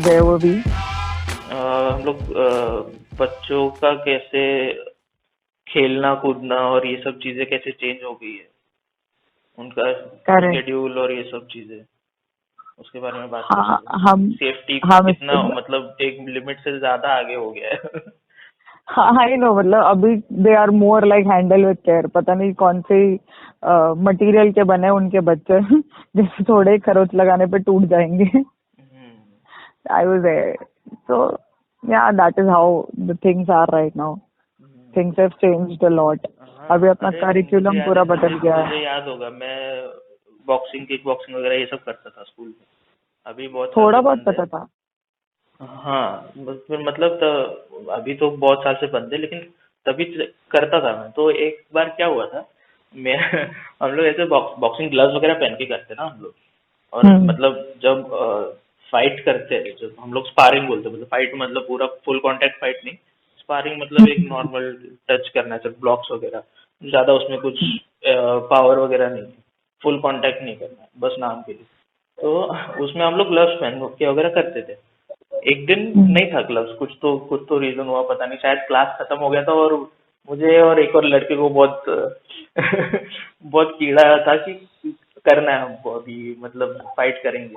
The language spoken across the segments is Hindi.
Where were we? हम लोग बच्चों का कैसे खेलना कूदना और ये सब चीजें कैसे चेंज हो गई है, उनका Correct. शेड्यूल और ये सब चीजें, उसके बारे में बात कर हाँ, रहे थे। हम सेफ्टी हम कितना इसके मतलब एक लिमिट से ज्यादा आगे हो गया है। हाँ, आई नो, मतलब अभी they are more like handle with care. पता नहीं कौन से मटेरियल के बने उनके बच्चे जैसे थोड़े खरोच लगाने पे टूट जाएंगे। I was there, so yeah that is how the things are right now. Things have changed a lot. हाँ, अभी अपना अरे मुझे करिकुलम याद पूरा है, बदल गया है। मुझे याद होगा, मैं बॉक्सिंग किक बॉक्सिंग वगैरह ये सब करता था स्कूल में। अभी बहुत साल थोड़ा से बहुत बंद है। पता था। हाँ, मतलब अभी तो बहुत साल से बंद है, लेकिन तभी करता था मैं। तो एक बार क्या हुआ था, मैं हम लोग ऐसे बॉक्सिंग ग्लव्स वगैरह पहन के करते ना हम लोग। और हम्म। मतलब जब फाइट करते हैं, जब हम लोग स्पारिंग बोलते हैं, मतलब फाइट मतलब पूरा फुल कांटेक्ट फाइट नहीं, स्पारिंग मतलब एक नॉर्मल टच करना है, सिर्फ ब्लॉक्स वगैरह, ज्यादा उसमें कुछ पावर वगैरह नहीं, फुल कांटेक्ट नहीं करना है, बस नाम के लिए। तो उसमें हम लोग ग्लव्स पहन के वगैरह करते थे। एक दिन नहीं था ग्लव्स, कुछ तो रीजन हुआ, पता नहीं, शायद क्लास खत्म हो गया था और मुझे और एक और लड़के को बहुत बहुत कीड़ा था कि करना है हमको अभी, मतलब फाइट करेंगे।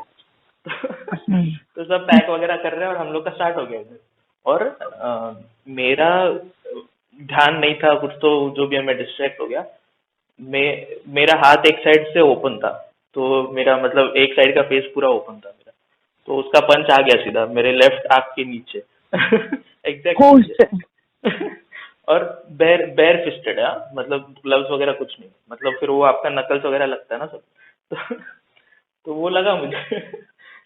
तो सब पैक वगैरह कर रहे हैं और हम लोग का स्टार्ट हो गया इधर। और मेरा ध्यान नहीं था कुछ, तो जो भी है, मैं डिस्ट्रैक्ट हो गया। मेरा हाथ एक साइड से ओपन था, तो मेरा मतलब एक साइड का फेस पूरा ओपन था मेरा। तो उसका पंच आ गया सीधा मेरे लेफ्ट आंख के नीचे। एग्जैक्ट Oh नीचे। shit. और बेर बेर फिस्टेड है, मतलब ग्लव्स वगैरह कुछ नहीं, मतलब फिर वो आपका नकल्स वगैरह लगता है ना सब। तो, तो वो लगा मुझे।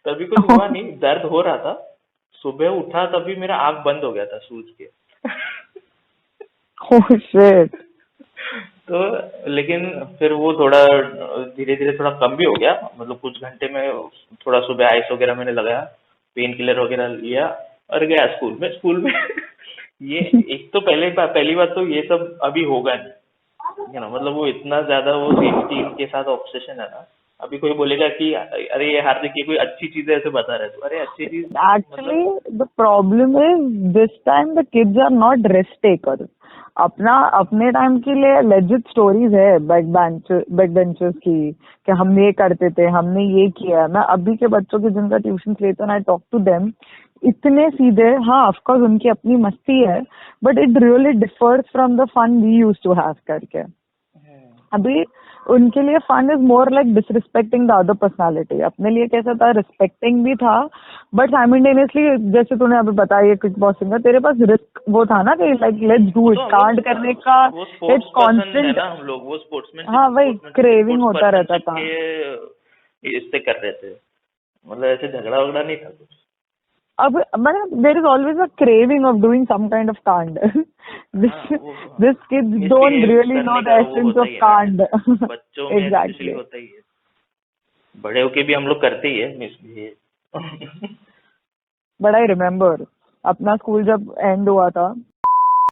तभी कुछ हुआ नहीं, दर्द हो रहा था। सुबह उठा तभी मेरा आंख बंद हो गया था सूज के। Oh shit. तो लेकिन फिर वो थोड़ा धीरे धीरे थोड़ा कम भी हो गया, मतलब कुछ घंटे में। थोड़ा सुबह आइस वगैरह मैंने लगाया, पेन किलर वगैरह लिया और गया स्कूल में। ये एक तो पहली बात तो ये सब अभी होगा नहीं, मतलब वो इतना ज्यादा वो सेफ्टी के साथ ऑब्सेशन है ना। अभी कोई बोलेगा कि अरे ये हार्दिक ये कोई अच्छी चीज है ऐसे बता रहे, तो अरे अच्छी चीज मतलब। Actually, the problem is this time the kids are not risk takers. अपने टाइम के लिए लेजिट स्टोरीज है बैक बेंचर्स की, कि हम ये करते थे, हमने ये किया। मैं अभी के बच्चों की जिनका ट्यूशन लेता हूँ, आई टॉक टू देम, इतने सीधे। हाँ, ऑफ कोर्स उनकी अपनी मस्ती है, but it really differs from the fun we used to have करके। अभी उनके लिए fun is more like disrespecting the other personality. अपने लिए कैसा था, रिस्पेक्टिंग भी था, बट साइमल्टेनियसली जैसे तूने अभी बताया किक बॉक्सिंग का, तेरे पास रिस्क वो था ना कि लाइक लेट्स डू इट, तो हम कांड लोग करने का वो एक स्पोर्ट्स पर्सन है कांस्टेंट। ना, हम लोग वो हाँ, वही स्पोर्ट्समैनशिप क्रेविंग स्पोर्ट्स होता रहता पर्सनशिप था। के इससे कर रहे थे, मतलब ऐसे झगड़ा वगड़ा नहीं था कुछ। अब मतलब there is always a craving of doing some kind of कांड। हाँ, दिस वो this kids don't misbehave really no करने द का वो एसेंस होता ऑफ ही है ना, कांड। बच्चों में स्पेशली एग्जैक्टली। होता ही है। बड़े होके भी हम लोग करते ही है मिसबिहेव। बट आई रिमेम्बर अपना स्कूल जब एंड हुआ था,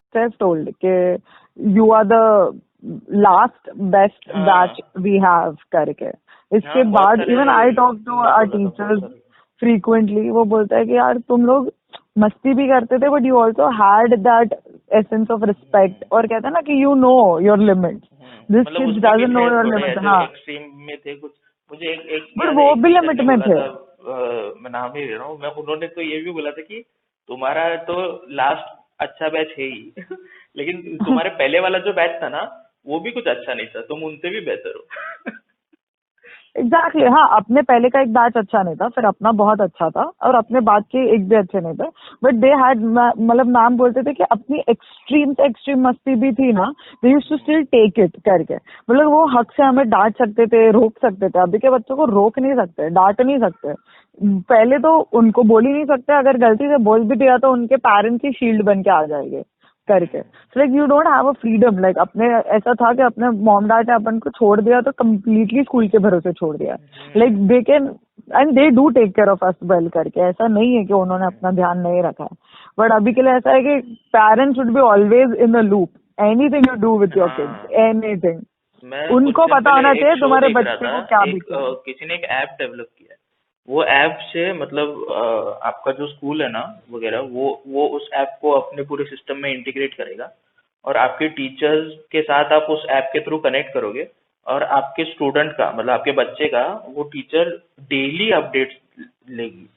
Steph told कि you are the last best हाँ batch we have करके। इसके हाँ, बहुत बाद सारे इवन आई टॉक टू ने आवर बोला था, बहुत टीचर्स सारे। फ्रीक्वेंटली। वो बोलता है कि यार तुम लोग मस्ती भी करते थे, but you also had that essence of respect, और कहते हैं ना कि you know your limit. This मतलब किड्स उसमें भी डजंट नो थे योर थोड़े लिमिट। ऐसे हाँ, एक्सट्रीम में थे कुछ। मुझे एक बट याद है, वो एक भी टीचर लिमिट ने में बोला थे। था, मैं नाम नहीं ले रहा हूँ, मैं उन्होंने तो ये भी बोला था कि तुम्हारा तो लास्ट अच्छा बैच है ही। लेकिन तुम्हारे पहले वाला जो बैच था ना, वो भी कुछ अच्छा नहीं था, तुम उनसे भी बेहतर हो। एग्जैक्टली हाँ, अपने पहले का एक बैच अच्छा नहीं था, फिर अपना बहुत अच्छा था, और अपने बाद के एक भी अच्छे नहीं थे। बट दे हैड, मतलब मैम बोलते थे कि अपनी एक्सट्रीम से एक्सट्रीम मस्ती भी थी ना, they used to still take it करके। मतलब वो हक से हमें डांट सकते थे, रोक सकते थे। अभी के बच्चों को रोक नहीं सकते, डांट नहीं सकते। पहले तो उनको बोल ही नहीं सकते, अगर गलती से बोल भी दिया तो उनके पेरेंट्स ही शील्ड बन के आ जाएंगे करके। Like you don't have a freedom. Like अपने ऐसा था कि अपने मॉम डैड ने अपन को छोड़ दिया तो कम्प्लीटली स्कूल के भरोसे छोड़ दिया। Like they can and they do take care of us well करके। ऐसा नहीं है कि उन्होंने अपना ध्यान नहीं रखा है। बट अभी के लिए ऐसा है कि parents should be always in the loop, anything you do with your kids, हाँ, एनीथिंग। मैं कुछ उनको दिन पता पहले होना एक चाहिए शो तुम्हारे देख रहा बच्चे था, को क्या एक बिकना है। किसी ने एक ऐप डेवलप किया है। वो ऐप से मतलब आपका जो स्कूल है ना वगैरह, वो उस ऐप को अपने पूरे सिस्टम में इंटीग्रेट करेगा, और आपके टीचर्स के साथ आप उस ऐप के थ्रू कनेक्ट करोगे, और आपके स्टूडेंट का मतलब आपके बच्चे का वो टीचर डेली अपडेट्स लेगी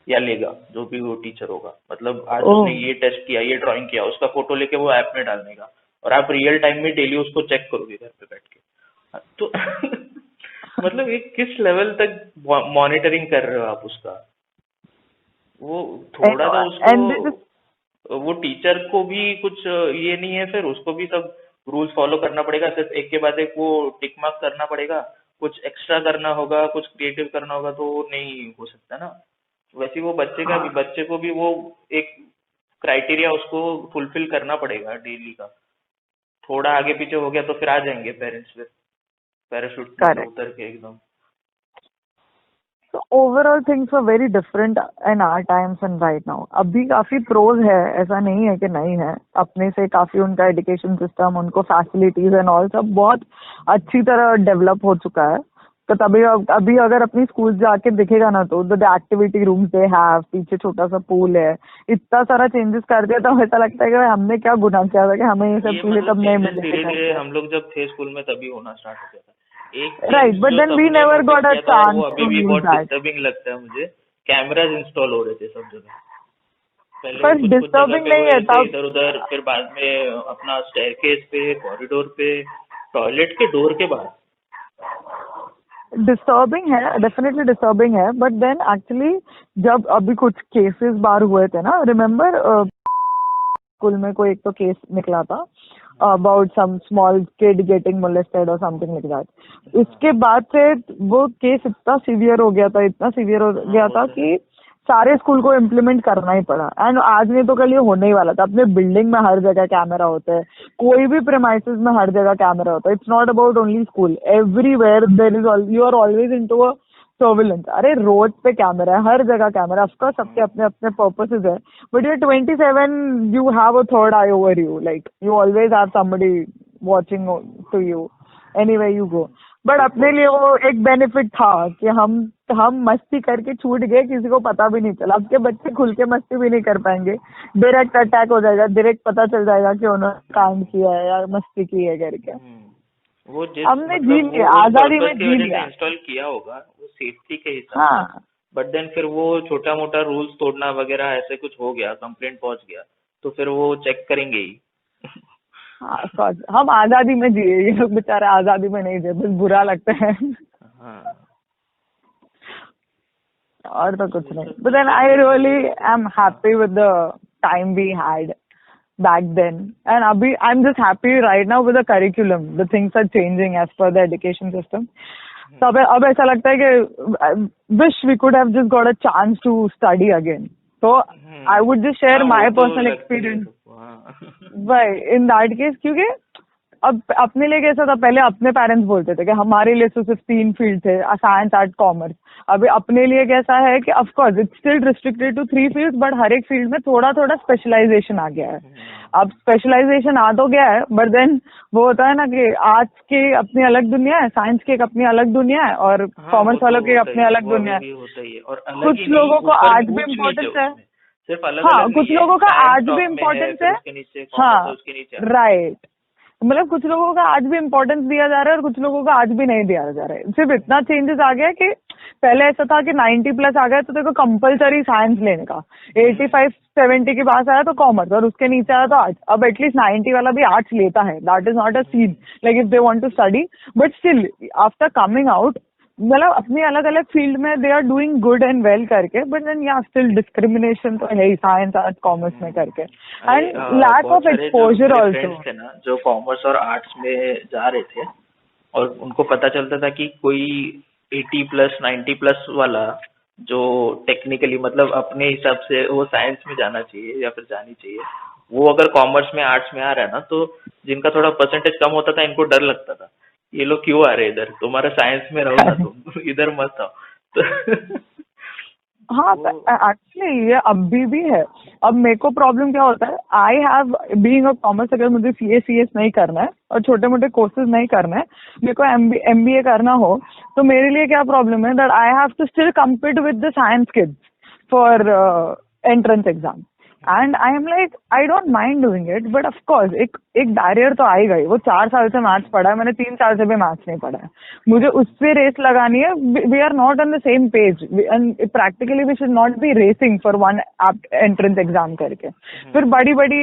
या लेगा, जो भी वो टीचर होगा। मतलब आज ओह। उसने ये टेस्ट किया, ये ड्राइंग किया, उसका फोटो लेके वो ऐप में डालने का, और आप रियल टाइम में डेली उसको चेक करोगे घर पे बैठ के। तो मतलब ये किस लेवल तक मॉनिटरिंग कर रहे हो आप उसका। वो थोड़ा सा एंड दिस इज उसको, वो टीचर को भी कुछ ये नहीं है, फिर उसको भी सब रूल्स फॉलो करना पड़ेगा, सिर्फ एक के बाद एक वो टिक मार्क करना पड़ेगा। कुछ एक्स्ट्रा करना होगा, कुछ क्रिएटिव करना होगा तो वो नहीं हो सकता ना। वैसे ही वो बच्चे का भी, हाँ। बच्चे को भी वो एक क्राइटेरिया उसको फुलफिल करना पड़ेगा डेली का। थोड़ा आगे पीछे हो गया तो फिर आ जाएंगे पेरेंट्स, फिर पैराशूट मतलब करेक्ट। उतर के एकदम। So overall things were very different in our times and right now. अभी काफी प्रोज है, ऐसा नहीं है कि नहीं है। अपने से काफी उनका एजुकेशन सिस्टम, उनको फैसिलिटीज एंड ऑल सब बहुत अच्छी तरह डेवलप हो चुका है। तो तभी अभी अगर अपनी स्कूल जाके दिखेगा ना तो the activity rooms they have, पीछे छोटा सा पूल है, इतना सारा चेंजेस कर दिया, तो ऐसा लगता है कि भाई हमने क्या गुनाह किया था कि हमें ये सब ये चीजें मतलब तब नहीं चेंजेस मिली थी धीरे धीरे करके। हम लोग जब थे स्कूल में तभी होना स्टार्ट हो गया था। एक राइट, चेंज बट जो देन वी सबने नेवर नोटिस गॉट अ किया था, और वो चांस अभी टू भी यूज बहुत दैट। डिस्टर्बिंग लगता है मुझे, कैमराज इंस्टॉल हो रहे थे सब जगह। पहले पर कुछ कुछ जगह डिस्टर्बिंग पे नहीं है हुए थे तब। इधर उधर, फिर बाद में अपना स्टेयरकेस पे, कॉरिडोर पे, टॉयलेट के डोर के बाहर। डिस्टर्बिंग है, डेफिनेटली डिस्टर्बिंग है, बट देन एक्चुअली जब अभी कुछ केसेस बाहर हुए थे ना, रिमेम्बर स्कूल में कोई एक तो केस निकला था about some small kid getting molested और समथिंग लाइक दैट। उसके बाद से वो केस इतना सीवियर हो गया था, इतना सीवियर हो हाँ गया वो था तो है। कि सारे स्कूल को इम्प्लीमेंट करना ही पड़ा। एंड आज नहीं तो कल ये होने ही वाला था। अपने बिल्डिंग में हर जगह कैमरा होता है, कोई भी प्रेमाइसेस में हर जगह कैमरा होता है। It's not about only school, everywhere there is, you are always into a surveillance. अरे रोड पे कैमरा है, हर जगह कैमरा, ऑफकोर्स सबके अपने अपने पर्पसेस है, but you're 27, you have a third eye over you, like you always have somebody watching to you anywhere you go. But good अपने पॉइंट। लिए वो एक बेनिफिट था कि हम मस्ती करके छूट गए, किसी को पता भी नहीं चला। अब के बच्चे खुल के मस्ती भी नहीं कर पाएंगे, डायरेक्ट अटैक हो जाएगा, डायरेक्ट पता चल जाएगा कि उन्होंने कांड किया है या मस्ती की है करके। वो जिस हमने जी मतलब वो लिया, उस आजादी पर्पस में की जी वजह से लिया। इंस्टॉल किया होगा, वो सेफ्टी के हिसाब से। हाँ। बट देन फिर वो छोटा मोटा रूल्स तोड़ना वगैरह ऐसे कुछ हो गया, कंप्लेंट पहुंच गया, तो फिर वो चेक करेंगे ही। हाँ, of course, हम आजादी में जिए, ये लोग बेचारे आजादी में नहीं जिए, बस बुरा लगता है। हाँ और तो कुछ वो नहीं। सब But तो then I चेंजेस really धीरे धीरे। am हाँ happy with the time we had back then, and abhi I'm just happy right now with the curriculum. The things are changing as per the education system. तो अब ऐसा लगता है कि wish we could have just got a chance to study again. So I would just share हाँ वो my तो personal लगता ही है experience सबको। हाँ by in that case, क्योंकि अब अपने लिए कैसा था, पहले अपने पेरेंट्स बोलते थे कि हमारे लिए तो सिर्फ 3 फील्ड थे, साइंस आर्ट कॉमर्स। अभी अपने लिए कैसा है कि of course it's still restricted to 3 fields, but हर एक फील्ड में थोड़ा थोड़ा स्पेशलाइजेशन आ गया है। अब स्पेशलाइजेशन आ तो गया है, बट देन वो होता है ना कि आर्ट्स की अपनी अलग दुनिया है, साइंस की एक अपनी अलग दुनिया है, और हाँ वो कॉमर्स तो वालों की होता ही अपनी है, अलग वो अभी दुनिया भी है। होता ही है, और अलग कुछ ही नहीं, लोगों को ऊपर आर्ट भी ऊंच नीचे इम्पोर्टेंस है। उसमें, सिर्फ अलग हाँ, अलग कुछ नहीं है। लोगों का साइंस आर्ट भी टॉप में है, इम्पोर्टेंस फिर है। उसके नीचे कॉमर्स है, हाँ, उसके नीचे आर्ट। राइट। मतलब कुछ लोगों का आज भी इम्पोर्टेंस दिया जा रहा है और कुछ लोगों का आज भी नहीं दिया जा रहा है। सिर्फ इतना चेंजेस आ गया कि पहले ऐसा था कि 90 प्लस आ गया तो देखो कंपलसरी साइंस लेने का, 85-70 के पास आया तो कॉमर्स, और उसके नीचे आया तो आर्ट्स। अब एटलीस्ट 90 वाला भी आर्ट्स लेता है, that is not a scene, like if they want to study, but still after coming out, मतलब अपनी अलग अलग फील्ड में they are doing good and well करके, but then yeah still discrimination तो है ही साइंस आर्ट कॉमर्स में करके, अरे एंड लैक बहुत ऑफ सारे जो एक्सपोजर मेरे ऑल्सो। फ्रेंड्स थे ना जो कॉमर्स और आर्ट्स में जा रहे थे, और उनको पता चलता था कि कोई 80 प्लस 90 प्लस वाला जो टेक्निकली मतलब अपने हिसाब से वो साइंस में जाना चाहिए या फिर जानी चाहिए, वो अगर कॉमर्स में आर्ट्स में आ रहा है ना, तो जिनका थोड़ा परसेंटेज कम होता था इनको डर लगता था, ये लोग क्यों आ रहे हैं इधर, तुम्हारा साइंस में रहो ना तुम, इधर मत आओ। तो हाँ, वो एक्चुअली ये अभी भी है। अब मेरे को प्रॉब्लम क्या होता है, I have being a commerce, अगर मुझे CS नहीं करना है और छोटे मोटे कोर्सेज नहीं करना है, मेरे को MBA करना हो, तो मेरे लिए क्या प्रॉब्लम है that I have to still compete with the science kids for entrance exam. And I am like I don't mind doing it, but of course एक बैरियर तो आई गई. वो 4 साल से मैथ्स पढ़ा है मैंने, 3 साल से भी मैथ्स नहीं पढ़ा है. मुझे उससे रेस लगानी है. We are not on the same page and practically we should not be racing for one entrance exam करके. फिर बड़ी बड़ी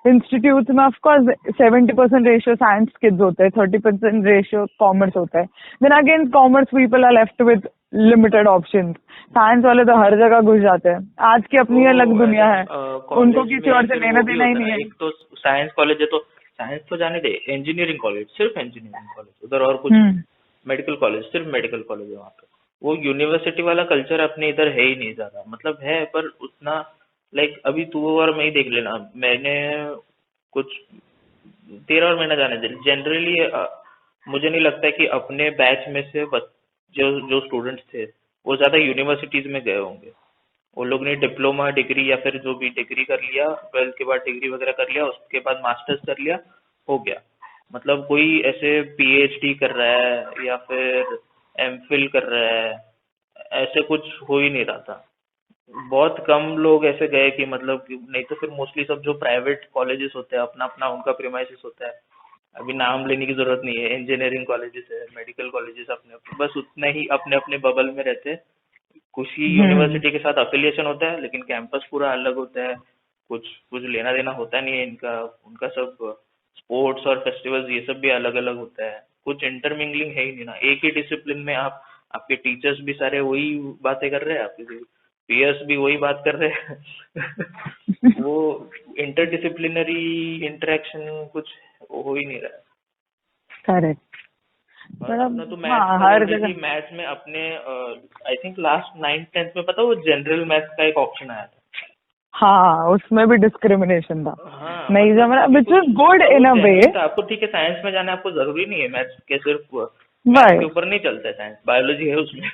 इंस्टीट्यूट में of course 70% ratio science kids होते हैं, 30% रेशियो कॉमर्स होता है. Then again commerce people are left with limited options. Science वाले तो हर जगह घुस जाते हैं. आज की अपनी अलग दुनिया है, उनको किसी और से लेना देना ही नहीं है. एक तो साइंस कॉलेज है, तो साइंस तो जाने दे, इंजीनियरिंग कॉलेज सिर्फ इंजीनियरिंग कॉलेज, उधर और कुछ, मेडिकल कॉलेज सिर्फ मेडिकल कॉलेज है वहाँ पे. वो यूनिवर्सिटी वाला कल्चर अपने इधर है ही नहीं ज्यादा, मतलब है पर उतना. लाइक अभी तू और मैं ही देख लेना, मैंने कुछ 13 और महीना जाने दे, जनरली मुझे नहीं लगता है कि अपने बैच में से जो जो स्टूडेंट्स थे वो ज्यादा यूनिवर्सिटीज में गए होंगे. वो लोग ने डिप्लोमा डिग्री या फिर जो भी डिग्री कर लिया, 12th के बाद डिग्री वगैरह कर लिया, उसके बाद मास्टर्स कर लिया, हो गया. मतलब कोई ऐसे PhD कर रहा है या फिर MPhil कर रहा है, ऐसे कुछ हो ही नहीं रहा था. बहुत कम लोग ऐसे गए कि मतलब नहीं तो फिर मोस्टली सब जो प्राइवेट कॉलेजेस होते हैं अपना अपना उनका प्रीमाइसेस होता है. अभी नाम लेने की जरूरत नहीं है, इंजीनियरिंग कॉलेजेस है, मेडिकल कॉलेजेस अपने अपने, बस उतना ही अपने अपने बबल में रहते हैं. कुछ ही यूनिवर्सिटी के साथ अफिलिएशन होता है, लेकिन कैंपस पूरा अलग होता है. कुछ कुछ लेना देना होता नहीं है इनका. उनका सब स्पोर्ट्स और फेस्टिवल्स ये सब भी अलग अलग होता है. कुछ इंटरमिंगलिंग है ही नहीं ना. एक ही डिसिप्लिन में आपके टीचर्स भी सारे वही बातें कर रहे हैं, आपके पीयर्स भी वही बात कर रहे हैं. वो इंटरडिसिप्लिनरी इंटरेक्शन कुछ हो ही नहीं रहा है. करेक्ट. अपना तो मैथ्स में अपने आई थिंक लास्ट 9th-10th में पता वो जनरल मैथ्स का एक ऑप्शन आया था. हाँ, उसमें भी डिस्क्रिमिनेशन था. हाँ, नहीं जमा, विच इज गुड इन अ वे. आपको ठीक है साइंस में जाना, आपको जरूरी नहीं है मैथ्स के, सिर्फ मैथ्स के ऊपर नहीं चलता है साइंस, बायोलॉजी है उसमें.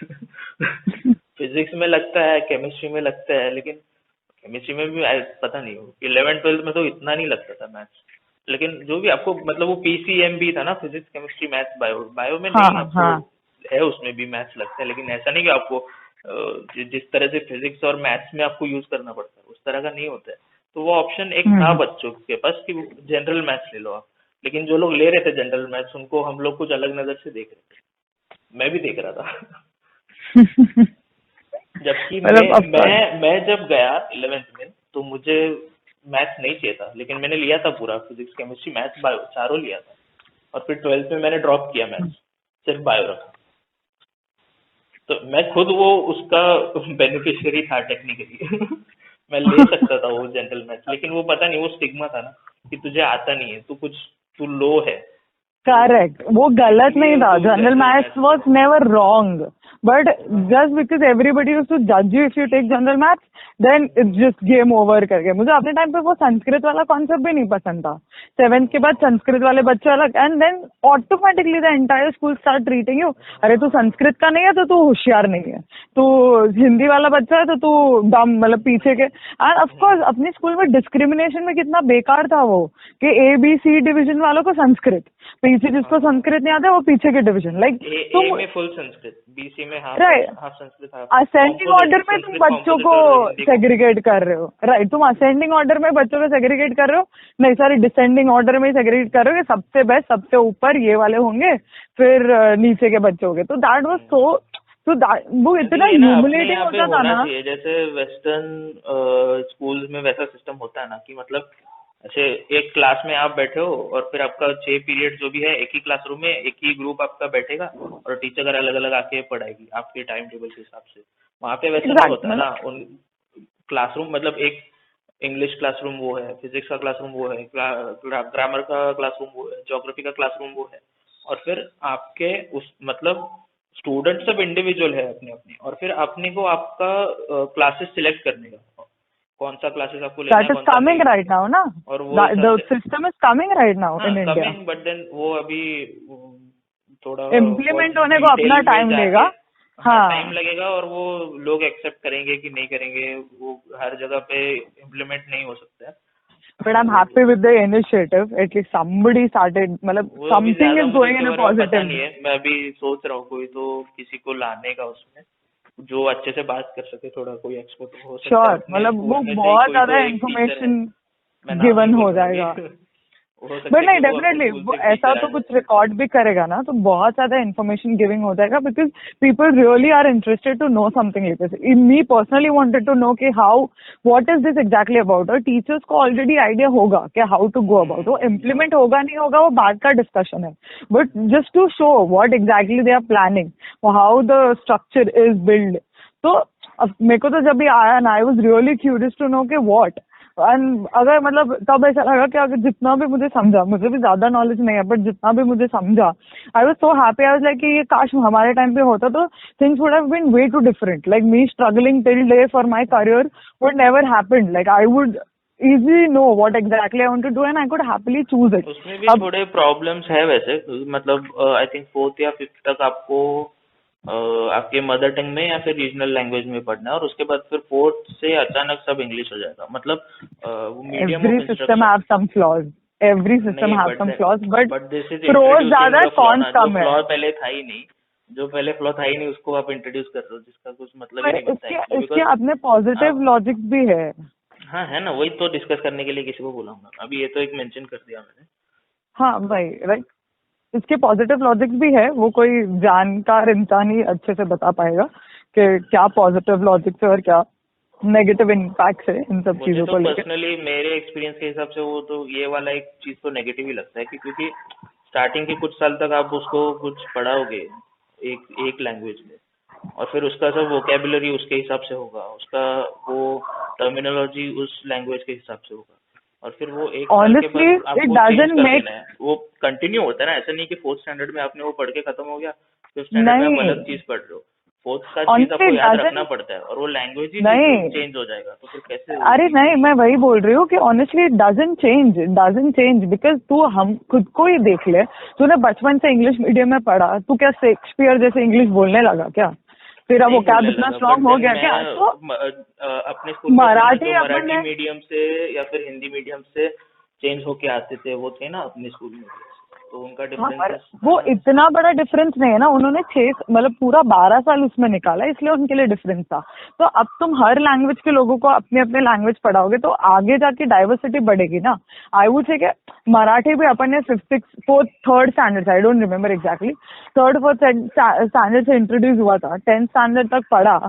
फिजिक्स में लगता है, केमिस्ट्री में लगता है, लेकिन केमिस्ट्री में भी पता नहीं हो, 11th-12th में तो इतना नहीं लगता था मैथ्स. लेकिन जो भी आपको मतलब वो PCM भी था ना, फिजिक्स केमिस्ट्री मैथ्स बायो में नहीं. आपको है उसमें भी मैथ्स लगता है, लेकिन ऐसा नहीं कि आपको जिस तरह से फिजिक्स और मैथ्स में आपको यूज करना पड़ता है उस तरह का नहीं होता है. तो वो ऑप्शन एक था बच्चों के पास कि जनरल मैथ्स ले लो आप. लेकिन जो लोग ले रहे थे जनरल मैथ्स, उनको हम लोग कुछ अलग नजर से देख रहे थे. मैं भी देख रहा था. जबकि मैं जब गया 11th में तो मुझे मैथ्स नहीं चाहिए था, लेकिन मैंने लिया था पूरा, फिजिक्स केमिस्ट्री मैथ्स बायो चारों लिया था. और फिर 12th में मैंने ड्रॉप किया मैथ्स, सिर्फ बायो रखा. तो मैं खुद वो उसका बेनिफिशियरी था टेक्निकली. मैं ले सकता था वो जनरल मैथ्स, लेकिन वो पता नहीं वो स्टिग्मा था ना कि तुझे आता नहीं है, तू लो है. करेक्ट. वो गलत नहीं था. General maths was never wrong, but just because everybody used to जज you if you take general maths, then it's just game over करके. मुझे अपने टाइम पे वो संस्कृत वाला कॉन्सेप्ट भी नहीं पसंद था. 7th के बाद संस्कृत वाले बच्चे अलग, and then automatically the entire school start treating you, अरे तू संस्कृत का नहीं है तो तू होशियार नहीं है, तू हिंदी वाला बच्चा है तो तू डम, मतलब पीछे के. एंड ऑफकोर्स अपने स्कूल में डिस्क्रिमिनेशन में कितना बेकार था वो कि ABC डिवीजन वालों को संस्कृत, पीछे जिसको संस्कृत नहीं आता वो पीछे के डिवीजन. लाइक तुम में फुल संस्कृत, BC में हाफ संस्कृत, असेंडिंग ऑर्डर में तुम बच्चों को सेग्रीगेट कर रहे हो. राइट. तुम असेंडिंग ऑर्डर में बच्चों को सेग्रीगेट कर रहे हो, नहीं सॉरी डिसेंडिंग ऑर्डर में सेग्रीगेट कर रहे हो कि सबसे बेस्ट सबसे ऊपर ये वाले होंगे, फिर नीचे के बच्चे होंगे. तो दैट वाज सो वो इतना ह्यूमिलेटिंग होता था ना. जैसे वेस्टर्न स्कूल्स में वैसा सिस्टम होता है ना कि मतलब ऐसे एक क्लास में आप बैठे हो और फिर आपका 6 पीरियड जो भी है एक ही क्लासरूम में एक ही ग्रुप आपका बैठेगा और टीचर अलग अलग आके पढ़ाएगी आपके टाइम टेबल के हिसाब से. वहाँ पे वैसा नहीं होता है ना. उन क्लासरूम मतलब एक इंग्लिश क्लासरूम वो है, फिजिक्स का क्लासरूम वो है, ग्रामर का क्लासरूम वो है, ज्योग्राफी का क्लासरूम वो है. और फिर आपके उस मतलब स्टूडेंट सब इंडिविजुअल है अपने अपने, और फिर अपने को आपका क्लासेस सिलेक्ट करने का कौन सा क्लासेस आपको लेना है. That is coming right now ना. और वो the system is coming right now in India. But then वो अभी थोड़ा इम्प्लीमेंट होने को अपना टाइम लेगा. हाँ टाइम लगेगा और वो लोग एक्सेप्ट करेंगे कि नहीं करेंगे, वो हर जगह पे इम्प्लीमेंट नहीं हो सकता है। बट आई एम तो happy with the initiative at least somebody started मतलब वो अभी समथिंग ज्यादा इज मुझे गोइंग इसके इन अ बारे में पता पॉजिटिव। नहीं है, मैं अभी सोच रहा हूँ कोई तो किसी को लाने का उसमें, जो अच्छे से बात कर सके, थोड़ा कोई एक्सपर्ट हो सकता है श्योर अपने मतलब स्कूल वो में से ही, बहुत कोई तो ज्यादा एक टीचर है, इंफॉर्मेशन मैं नाम नहीं गिवन हो बोलूंगा अभी जाएगा। हो सकता बट है कि नहीं वो अपने डेफिनेटली स्कूल वो से एक ऐसा टीचर आ तो कुछ जाए। रिकॉर्ड भी करेगा ना तो बहुत ज्यादा इन्फॉर्मेशन गिविंग हो जाएगा because people really are interested to know something like this. Me personally wanted to know कि how what is this exactly about, और टीचर्स को ऑलरेडी आइडिया होगा कि हाउ टू गो अबाउट। वो इम्प्लीमेंट होगा नहीं होगा वो बाद का डिस्कशन है, but just to show what exactly they are planning, how the structure is build. तो अब मेरे को तो जब भी आया ना आई was really curious to know कि व्हाट, एंड अगर मतलब तब ऐसा लगा कि अगर जितना भी मुझे समझा, मुझे भी ज्यादा नॉलेज नहीं है बट जितना भी मुझे समझा I was so happy. I was like कि ये काश हमारे टाइम पे होता तो things would have been way too different. Like me struggling till day for my career would never happened. Like I would easily know what exactly I want to do and I could happily choose it. उसमें भी अब थोड़े प्रॉब्लम्स है वैसे, मतलब आई थिंक फोर्थ या फिफ्थ तक आपको आपके मदर टंग में या फिर रीजनल लैंग्वेज में पढ़ना है, और उसके बाद फिर फोर्थ से अचानक सब इंग्लिश हो जाएगा, मतलब वो medium of every system instruction. have some flaws, every system नहीं, have some flaws, but but this is pros introducing ज्यादा है द फ्लॉ cons ना, जो कम है। फ्लॉ पहले था ही नहीं, जो पहले फ्लॉ था ही नहीं उसको आप इंट्रोड्यूस कर रहे हो, जिसका कुछ मतलब ही पर नहीं बनता इसके एक्चुअली, इसके बिकॉज अपने पॉजिटिव आप, लॉजिक्स भी है। हाँ है ना, वही तो डिस्कस करने के लिए किसी को बुलाऊंगा, अभी ये तो एक मेंशन कर दिया मैंने। हाँ भाई राइट, इसके पॉजिटिव लॉजिक्स भी है, वो कोई जानकार इंसान ही अच्छे से बता पाएगा कि क्या पॉजिटिव लॉजिक्स है और क्या नेगेटिव इम्पैक्ट है इन सब मुझे चीजों तो को लेके। पर्सनली मेरे एक्सपीरियंस के हिसाब से वो तो ये वाला एक चीज तो नेगेटिव ही लगता है कि क्योंकि स्टार्टिंग के कुछ साल तक आप उसको कुछ पढ़ाओगे एक एक लैंग्वेज में, और फिर उसका सब वोकेबुलरी उसके हिसाब से होगा, उसका वो टर्मिनोलॉजी उस लैंग्वेज के हिसाब से होगा, और फिर वो एक साल के ऑनेस्टली बाद इट आपको चेंज डजंट कर मेक, देना है, वो कंटिन्यू होता है ना, ऐसा नहीं कि फोर्थ स्टैंडर्ड में आपने वो पढ़ के खत्म हो गया, फिफ्थ स्टैंडर्ड में आप नहीं अलग चीज पढ़ रहे हो, फोर्थ का चीज ऑनेस्टली आपको इट याद रखना डजंट, पड़ता है, और वो लैंग्वेज ही नहीं चेंज हो जाएगा, तो फिर कैसे वो अरे चीज। नहीं मैं वही बोल रही हूँ कि honestly it doesn't change because तू हम खुद को ही देख ले, तूने बचपन से इंग्लिश मीडियम में पढ़ा, तू क्या शेक्सपियर जैसे इंग्लिश बोलने लगा क्या? तेरा वो नहीं कैब बोलने इतना लगा, बट स्ट्रांग हो देन गया क्या? मैं तो अपने स्कूल में थे ना मराठी जो अपन मराठी ने, मीडियम से या फिर हिंदी मीडियम से चेंज होके आते थे, वो थे ना अपने स्कूल में, तो उनका हाँ पर डिफरेंसेस था वो ना। इतना बड़ा डिफरेंस नहीं है ना, उन्होंने 6 मतलब पूरा 12 साल उसमें निकाला इसलिए उनके लिए डिफरेंस था। तो अब तुम हर लैंग्वेज के लोगों को अपने अपने लैंग्वेज पढ़ाओगे तो आगे जाके डाइवर्सिटी बढ़ेगी ना। आई वुड से कि मराठी भी अपन ने fifth six fourth third standard, I don't remember exactly, third fourth standard से इंट्रोड्यूस हुआ था, 10th स्टैंडर्ड तक पढ़ा,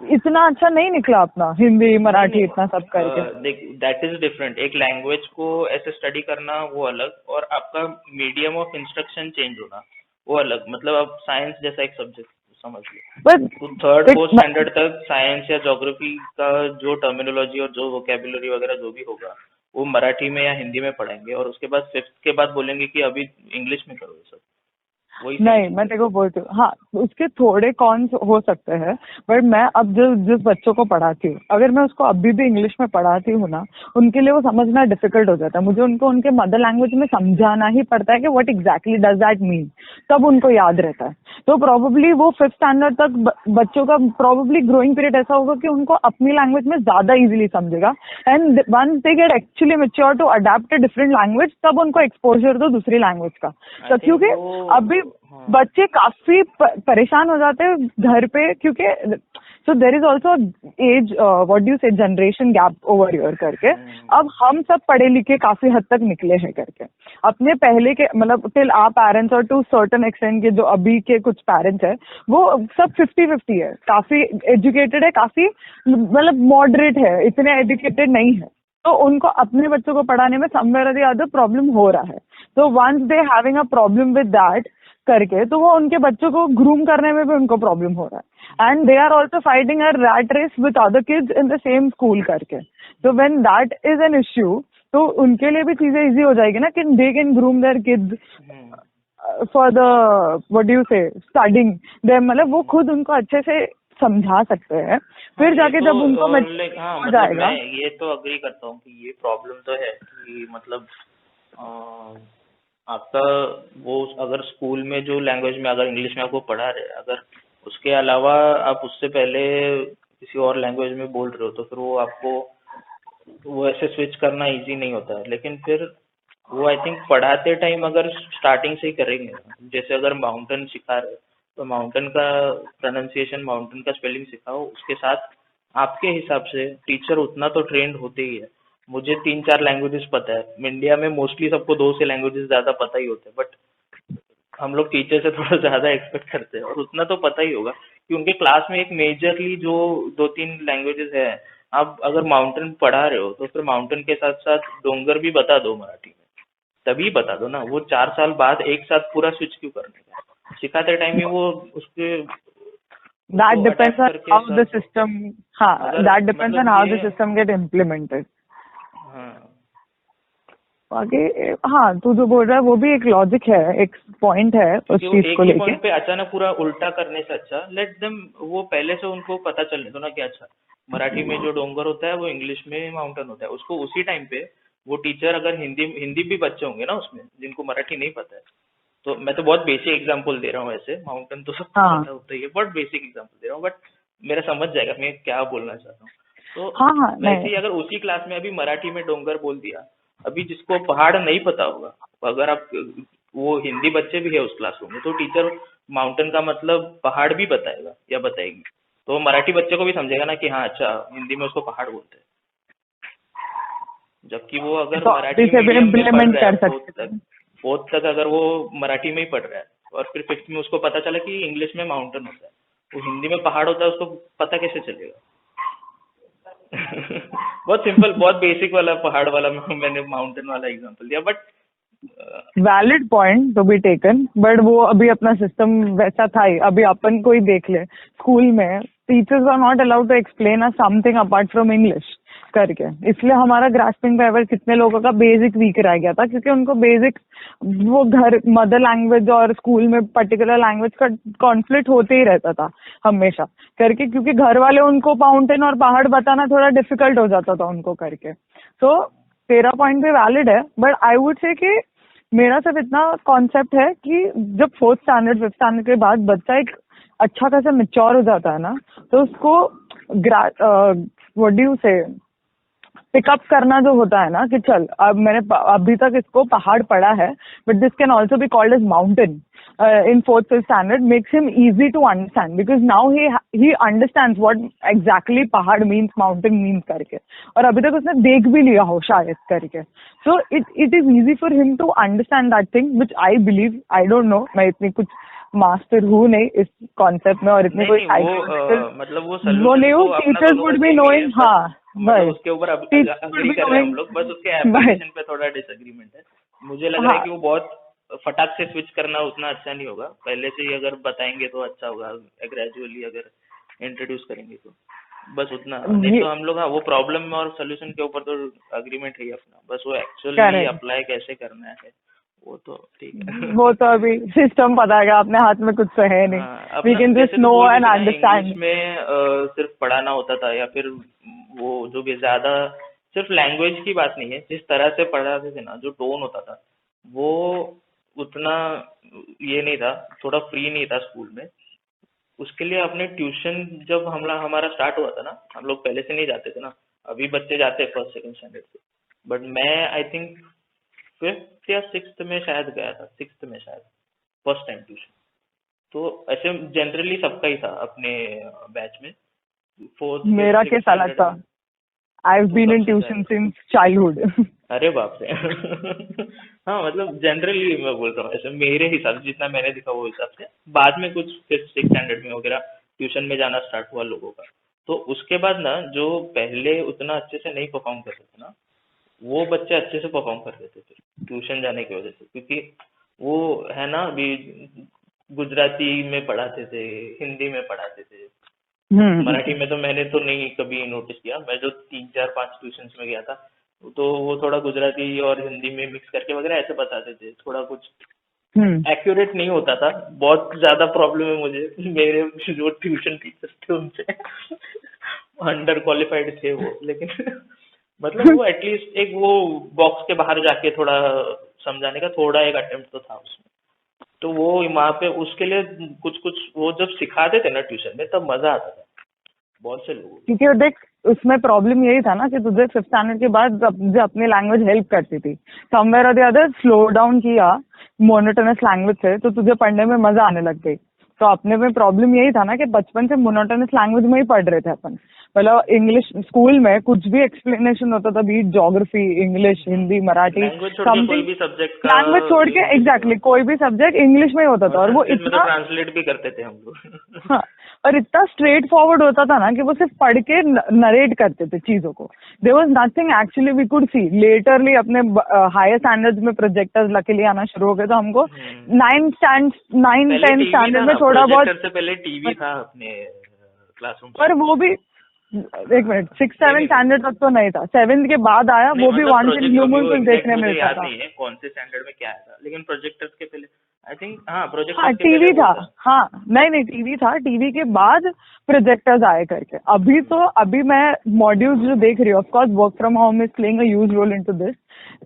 इतना अच्छा नहीं निकला अपना हिंदी नहीं मराठी नहीं, इतना सब करके। देख दैट इज डिफरेंट, एक लैंग्वेज को ऐसे स्टडी करना वो अलग, और आपका मीडियम ऑफ इंस्ट्रक्शन चेंज होना वो अलग, मतलब अब साइंस जैसा एक सब्जेक्ट समझ लो, बट तो थर्ड फोर्थ स्टैंडर्ड तक साइंस या ज्योग्राफी का जो टर्मिनोलॉजी और जो वोकेबुलरी वगैरह जो भी होगा वो मराठी में या हिंदी में पढ़ाएंगे, और उसके बाद फिफ्थ के बाद बोलेंगे कि अभी इंग्लिश में करो ये सब, वही सेम नहीं चीज मैं है। तेरे को बोलती हूँ हाँ उसके थोड़े कॉन्स हो सकते हैं, बट मैं अब जिस बच्चों को पढ़ाती हूँ अगर मैं उसको अभी भी इंग्लिश में पढ़ाती हूँ ना, उनके लिए वो समझना डिफिकल्ट हो जाता है। मुझे उनको उनके मदर लैंग्वेज में समझाना ही पड़ता है कि what exactly does that mean, तब उनको याद रहता है। तो प्रोबेबली वो फिफ्थ स्टैंडर्ड तक बच्चों का प्रोबेबली ग्रोइंग पीरियड ऐसा होगा कि उनको अपनी लैंग्वेज में ज्यादा इजीली समझेगा, and once they get actually mature to adept a different language तब उनको एक्सपोजर दो दूसरी लैंग्वेज का। आई तो थिंक क्योंकि वो, अभी हाँ। बच्चे काफी परेशान हो जाते हैं घर पे, क्योंकि so there is also as what do you say generation gap over year करके। अब हम सब पढ़े लिखे काफी हद तक निकले हैं करके, अपने पहले के मतलब टिल आवर पेरेंट्स और टू सर्टेन एक्सटेंट के जो अभी के कुछ पेरेंट्स है वो सब 50-50 है, काफी एजुकेटेड है, काफी मतलब मॉडरेट है, इतने एजुकेटेड नहीं है। तो उनको अपने बच्चों को पढ़ाने में समवेयर और अदर प्रॉब्लम हो रहा है। तो once they having a problem with that करके तो वो उनके बच्चों को ग्रूम करने में भी उनको प्रॉब्लम हो रहा है, and they are also fighting a rat race with other kids in the same school करके। तो when that is an issue तो उनके लिए भी चीजें इजी हो जाएगी ना कि they can groom their kids for the what do you से स्टडिंग दे, मतलब वो खुद उनको अच्छे से समझा सकते हैं, फिर जाके जब उनको लाइक हाँ, हो मतलब जाएगा। मैं ये तो अग्री करता हूँ कि ये प्रॉब्लम तो है कि मतलब अ, आपका वो अगर स्कूल में जो लैंग्वेज में अगर इंग्लिश में आपको पढ़ा रहे, अगर उसके अलावा आप उससे पहले किसी और लैंग्वेज में बोल रहे हो तो फिर वो आपको वो ऐसे स्विच करना इजी नहीं होता है। लेकिन फिर वो आई थिंक पढ़ाते टाइम अगर स्टार्टिंग से ही करेंगे, जैसे अगर माउंटेन सिखा रहे हो तो माउंटेन का प्रोनाउंसिएशन, माउंटेन का स्पेलिंग सिखाओ, उसके साथ आपके हिसाब से टीचर उतना तो ट्रेंड होते ही है। मुझे 3-4 लैंग्वेजेस पता है, इंडिया में मोस्टली सबको 2 से लैंग्वेजेस ज्यादा पता ही होते हैं, बट हम लोग टीचर से थोड़ा ज्यादा एक्सपेक्ट करते हैं, और उतना तो पता ही होगा कि उनके क्लास में एक मेजरली जो 2-3 लैंग्वेजेस है। आप अगर माउंटेन पढ़ा रहे हो तो फिर माउंटेन के साथ साथ डोंगर भी बता दो मराठी में, तभी बता दो ना। वो 4 साल बाद एक साथ पूरा स्विच क्यों करने का, सिखाते टाइम ही वो उसके That उसको depends अटैच on करके how the कर दो। system, हाँ, अगर that depends on मतलब how ये, the system get implemented. हाँ बाकी हाँ, तू जो बोल रहा है वो भी एक लॉजिक है, एक पॉइंट है उस क्योंकि वो चीज एक को ही लेके। पॉइंट पे अचानक पूरा उल्टा करने से अच्छा लेट देम, वो पहले से उनको पता चलने दो ना कि अच्छा मराठी में जो डोंगर होता है वो इंग्लिश में माउंटेन होता है। उसको उसी टाइम पे वो टीचर, अगर हिंदी हिंदी भी बच्चे होंगे ना उसमें जिनको मराठी नहीं पता है, तो मैं तो बहुत बेसिक एग्जांपल दे रहा हूँ, ऐसे माउंटेन तो सबको हाँ पता होता ही है, बहुत बेसिक एग्जांपल दे रहा हूँ, बट मेरा समझ जाएगा मैं क्या बोलना चाहता हूँ। हाँ तो हाँ, वैसे नहीं ही अगर उसी क्लास में अभी मराठी में डोंगर बोल दिया, अभी जिसको पहाड़ नहीं पता होगा, अगर आप, वो हिंदी बच्चे भी है उस क्लासरूम में, तो टीचर माउंटेन का मतलब पहाड़ भी बताएगा या बताएगी, तो वो मराठी बच्चे को भी समझेगा ना कि हाँ अच्छा हिंदी में उसको पहाड़ बोलते हैं। जबकि वो अगर तो अभी मराठी से भी मीडियम में पढ़ इम्प्लीमेंट रहा है कर फोर्थ सकते तक, हैं। फोर्थ तक अगर वो मराठी में ही पढ़ रहा है और फिर फिफ्थ में उसको पता चला कि इंग्लिश में माउंटेन होता है, वो हिंदी में पहाड़ होता है, उसको पता कैसे चलेगा? बहुत सिंपल, बहुत बेसिक वाला पहाड़ वाला मैंने माउंटेन वाला एग्जांपल दिया, but valid point to be taken, but वो अभी अपना सिस्टम वैसा था ही। अभी अपन कोई देख ले, स्कूल में teachers are not allowed to explain us something apart from English करके, इसलिए हमारा ग्रास्पिंग पावर कितने लोगों का बेसिक वीक रह गया था, क्योंकि उनको बेसिक, वो घर मदर लैंग्वेज और स्कूल में पर्टिकुलर लैंग्वेज का कॉन्फ्लिक्ट होते ही रहता था हमेशा करके, क्योंकि घर वाले उनको माउंटेन और पहाड़ बताना थोड़ा डिफिकल्ट हो जाता था उनको करके। तो तेरा पॉइंट भी वैलिड है, बट आई वुड से कि मेरा सिर्फ इतना कॉन्सेप्ट है कि जब 4th स्टैंडर्ड 5th स्टैंडर्ड के बाद बच्चा एक अच्छा खासा मेच्योर हो जाता है ना, तो उसको व्हाट डू यू से पिकअप करना जो होता है ना, कि चल अब मैंने अभी तक इसको पहाड़ पढ़ा है, but this can also be called as mountain in 4th 5th standard, makes him easy to understand because now he understands what exactly पहाड़ means, mountain means करके, और अभी तक उसने देख भी लिया हो शायद करके। So it is easy for him to understand that thing, which I believe, I don't know, मैं इतनी कुछ मास्टर हूँ नहीं इस कॉन्सेप्ट में, और इतनी नहीं कोई नहीं वो साइकोलॉजिकल मतलब वो वो सोल्यूशन नहीं तो हूँ। अपना टीचर्स दोनों का वुड बी सेम ही है, नोइंग, बस हाँ मतलब भाई, उसके ऊपर टीचर्स वुड अग्री बी कर रहे हैं हम नोइंग लोग, बस उसके भाई। एप्लीकेशन पे थोड़ा डिसएग्रीमेंट है। मुझे लग रहा है हाँ कि वो बहुत फटाक से स्विच करना उतना अच्छा नहीं होगा, पहले से ही अगर बताएंगे तो अच्छा होगा, ग्रेजुअली अगर इंट्रोड्यूस करेंगे तो बस उतना। नहीं ये तो हम लोग, हाँ वो प्रॉब्लम और सोल्यूशन के ऊपर तो अग्रीमेंट है ही अपना, बस वो एक्चुअली करेक्ट, अप्लाई कैसे करना है वो तो ठीक है। वो तो अभी सिस्टम पता है, अपने हाथ में कुछ तो है नहीं। हाँ वी अपना कैन जस्ट जैसे तो नो बोल रही एंड थी ना इंग्लिश अंडरस्टैंड। में सिर्फ पढ़ाना होता था, या फिर वो जो भी ज्यादा, सिर्फ लैंग्वेज की बात नहीं है, जिस तरह से पढ़ाते थे ना, जो टोन होता था वो उतना ये नहीं था, थोड़ा फ्री नहीं था स्कूल में। उसके लिए अपने ट्यूशन जब हमारा स्टार्ट हुआ था ना, हम लोग पहले से नहीं जाते थे ना, अभी बच्चे जाते हैं फर्स्ट सेकंड स्टैंडर्ड से, बट मैं आई थिंक 5th या 6th में शायद गया था, 6th में शायद फर्स्ट टाइम ट्यूशन। तो ऐसे जनरली सबका ही था अपने बैच में, 4th 5th मेरा 6th कैसा अलग स्टैंडर्ड था, में। आई हैव तू बीन कब इन से जा ट्यूशन रहा सिंस चाइल्डहुड। अरे बाप रे। हाँ मतलब जनरली मैं बोल रहा हूँ, ऐसे मेरे हिसाब से जितना मैंने देखा वो हिसाब से बाद में कुछ 5th 6th स्टैंडर्ड में वगैरह ट्यूशन में जाना स्टार्ट हुआ लोगों का। तो उसके बाद ना जो पहले उतना अच्छे से नहीं परफॉर्म करते थे ना, वो बच्चे अच्छे से परफॉर्म कर रहे थे फिर ट्यूशन जाने की वजह से, क्योंकि वो है ना अभी गुजराती में पढ़ाते थे, हिंदी में पढ़ाते थे, मराठी में तो मैंने तो नहीं कभी नोटिस किया, मैं जो 3 4 5 ट्यूशंस में गया था तो वो थोड़ा गुजराती और हिंदी में मिक्स करके वगैरह ऐसे बताते थे, थोड़ा कुछ हम्म। एक्यूरेट नहीं होता था। बहुत ज्यादा प्रॉब्लम है मुझे, मेरे जो ट्यूशन टीचर्स थे उनसे, अंडर क्वालिफाइड थे वो, लेकिन मतलब वो एटलीस्ट एक वो बॉक्स के बाहर जाके थोड़ा समझाने का थोड़ा एक अटेम्प्ट तो था उसमें। तो वो वहाँ पे उसके लिए कुछ कुछ वो जब सिखाते थे ना ट्यूशन में तब मजा आता था बहुत से लोगों को। क्योंकि देख उसमें प्रॉब्लम यही था ना कि तुझे 5th स्टैंडर्ड के बाद तुझे अपनी लैंग्वेज हेल्प करती थी, समवेयर और द अदर स्लो डाउन किया मोनोटोनस लैंग्वेज से, तो तुझे पढ़ने में मजा आने लग गई। तो अपने में प्रॉब्लम यही था ना कि बचपन से मोनोटोनस लैंग्वेज में ही पढ़ रहे थे अपन। मतलब इंग्लिश स्कूल में कुछ भी एक्सप्लेनेशन होता था, be it geography, English, Hindi, Marathi, language छोड़ के कोई भी सब्जेक्ट का लैंग्वेज छोड़ के एग्जैक्टली कोई भी सब्जेक्ट इंग्लिश में ही होता था, और वो संस्कृत में तो इतना ट्रांसलेट भी करते थे हम लोग। हाँ, और इतना स्ट्रेट फॉरवर्ड होता था ना कि वो सिर्फ पढ़ के नरेट करते थे चीजों को। There was nothing actually we could see. Literally अपने हायर स्टैंडर्ड्स में प्रोजेक्टर्स लकीली आना शुरू हो गए, तो हमको 9th 10th स्टैंडर्ड में थोड़ा बहुत, प्रोजेक्टर से पहले टीवी था अपने क्लासरूम पर वो भी एक मिनट 6th 7th स्टैंडर्ड तक तो नहीं था, 7th के बाद आया, वो भी वंस इन ब्लू मून कुछ देखने मुझे मिलता याद था। नहीं है कौन से स्टैंडर्ड में क्या आया था, लेकिन प्रोजेक्टर्स के पहले आई थिंक हाँ हाँ प्रोजेक्टर्स के टीवी पहले था, वो था। हाँ नहीं टीवी था, टीवी के बाद प्रोजेक्टर्स आए करके। अभी तो अभी मैं मॉड्यूल्स जो देख रही हूँ, of course work from home is playing a huge role into this.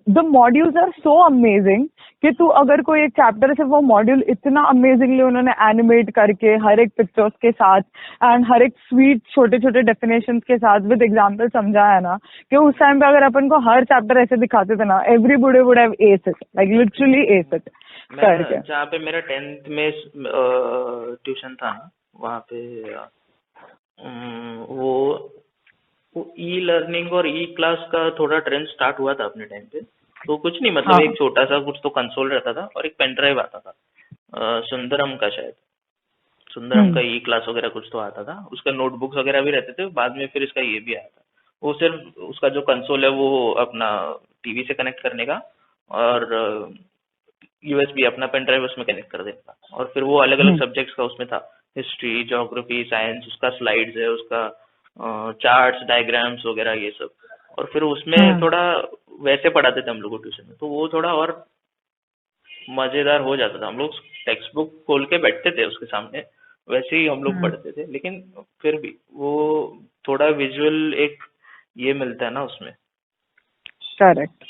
The modules are so amazing कि तू अगर कोई एक चैप्टर है, सिर्फ वो मॉड्यूल इतना अमेजिंगली उन्होंने एनिमेट करके हर एक पिक्चर्स के साथ एंड हर एक स्वीट छोटे छोटे डेफिनेशंस के साथ विद एग्जांपल समझाया ना, कि उस टाइम पे अगर अपन को हर चैप्टर ऐसे दिखाते थे ना, everybody would have S it, like literally S it करके। जहाँ पे मेरा 10th में ट्यूशन था ना, वहाँ पे वो ई लर्निंग और ई क्लास का थोड़ा ट्रेंड स्टार्ट हुआ था अपने टाइम पे। तो कुछ नहीं मतलब हाँ। एक छोटा सा कुछ तो कंसोल रहता था और एक पेन ड्राइव आता था, सुंदरम का शायद, सुंदरम का ई क्लास वगैरह कुछ तो आता था, उसका नोटबुक्स वगैरह भी रहते थे। बाद में फिर इसका ये भी आया था, वो सिर्फ उसका जो कंसोल है वो अपना टीवी से कनेक्ट करने का और यूएसबी अपना पेन ड्राइव उसमें कनेक्ट कर देगा, और फिर वो अलग अलग सब्जेक्ट्स का उसमें था, हिस्ट्री, ज्योग्राफी, साइंस, उसका स्लाइड्स है, उसका चार्ट्स, डायग्राम्स वगैरह ये सब। और फिर उसमें थोड़ा वैसे पढ़ाते थे हम लोग को ट्यूशन में, तो वो थोड़ा और मजेदार हो जाता था। हम लोग टेक्स्ट बुक खोल के बैठते थे उसके सामने, वैसे ही हम लोग पढ़ते थे, लेकिन फिर भी वो थोड़ा विजुअल एक ये मिलता है ना उसमें, करेक्ट।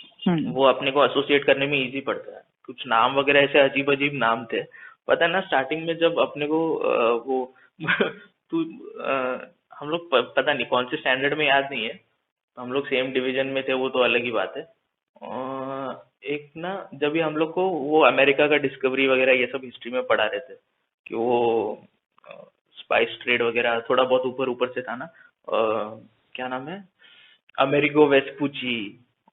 वो अपने को एसोसिएट करने में इजी पड़ता है। कुछ नाम वगैरह ऐसे अजीब अजीब नाम थे, पता है ना स्टार्टिंग में जब अपने को वो तू हम लोग पता नहीं कौन से स्टैंडर्ड में याद नहीं है, हम लोग सेम डिवीजन में थे वो तो अलग ही बात है। एक ना जब भी हम लोग को वो अमेरिका का डिस्कवरी वगैरह ये सब हिस्ट्री में पढ़ा रहे थे कि वो स्पाइस ट्रेड वगैरह थोड़ा बहुत ऊपर ऊपर से था ना, क्या नाम है, अमेरिगो वेस्पुची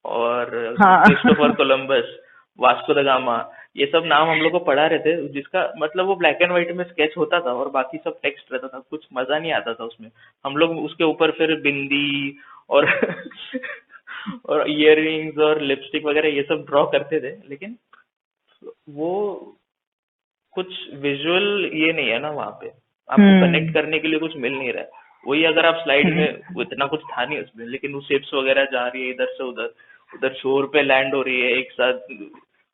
और Christopher Columbus, Vasco the gamma, ये सब नाम हम लोग को पढ़ा रहे थे, जिसका मतलब वो ब्लैक एंड व्हाइट में स्केच होता था और बाकी सब टेक्स्ट रहता था, कुछ मजा नहीं आता था उसमें। हम लोग उसके ऊपर फिर बिंदी और और इयररिंग्स और लिपस्टिक वगैरह ये सब ड्रॉ करते थे, लेकिन वो कुछ विजुअल ये नहीं है ना वहाँ पे, आपको कनेक्ट करने के लिए कुछ मिल नहीं रहा है। वही अगर आप स्लाइड में इतना कुछ था नहीं उसमें, लेकिन वो शिप्स वगैरह जा रही है इधर से उधर, उधर शोर पे लैंड हो रही है एक साथ,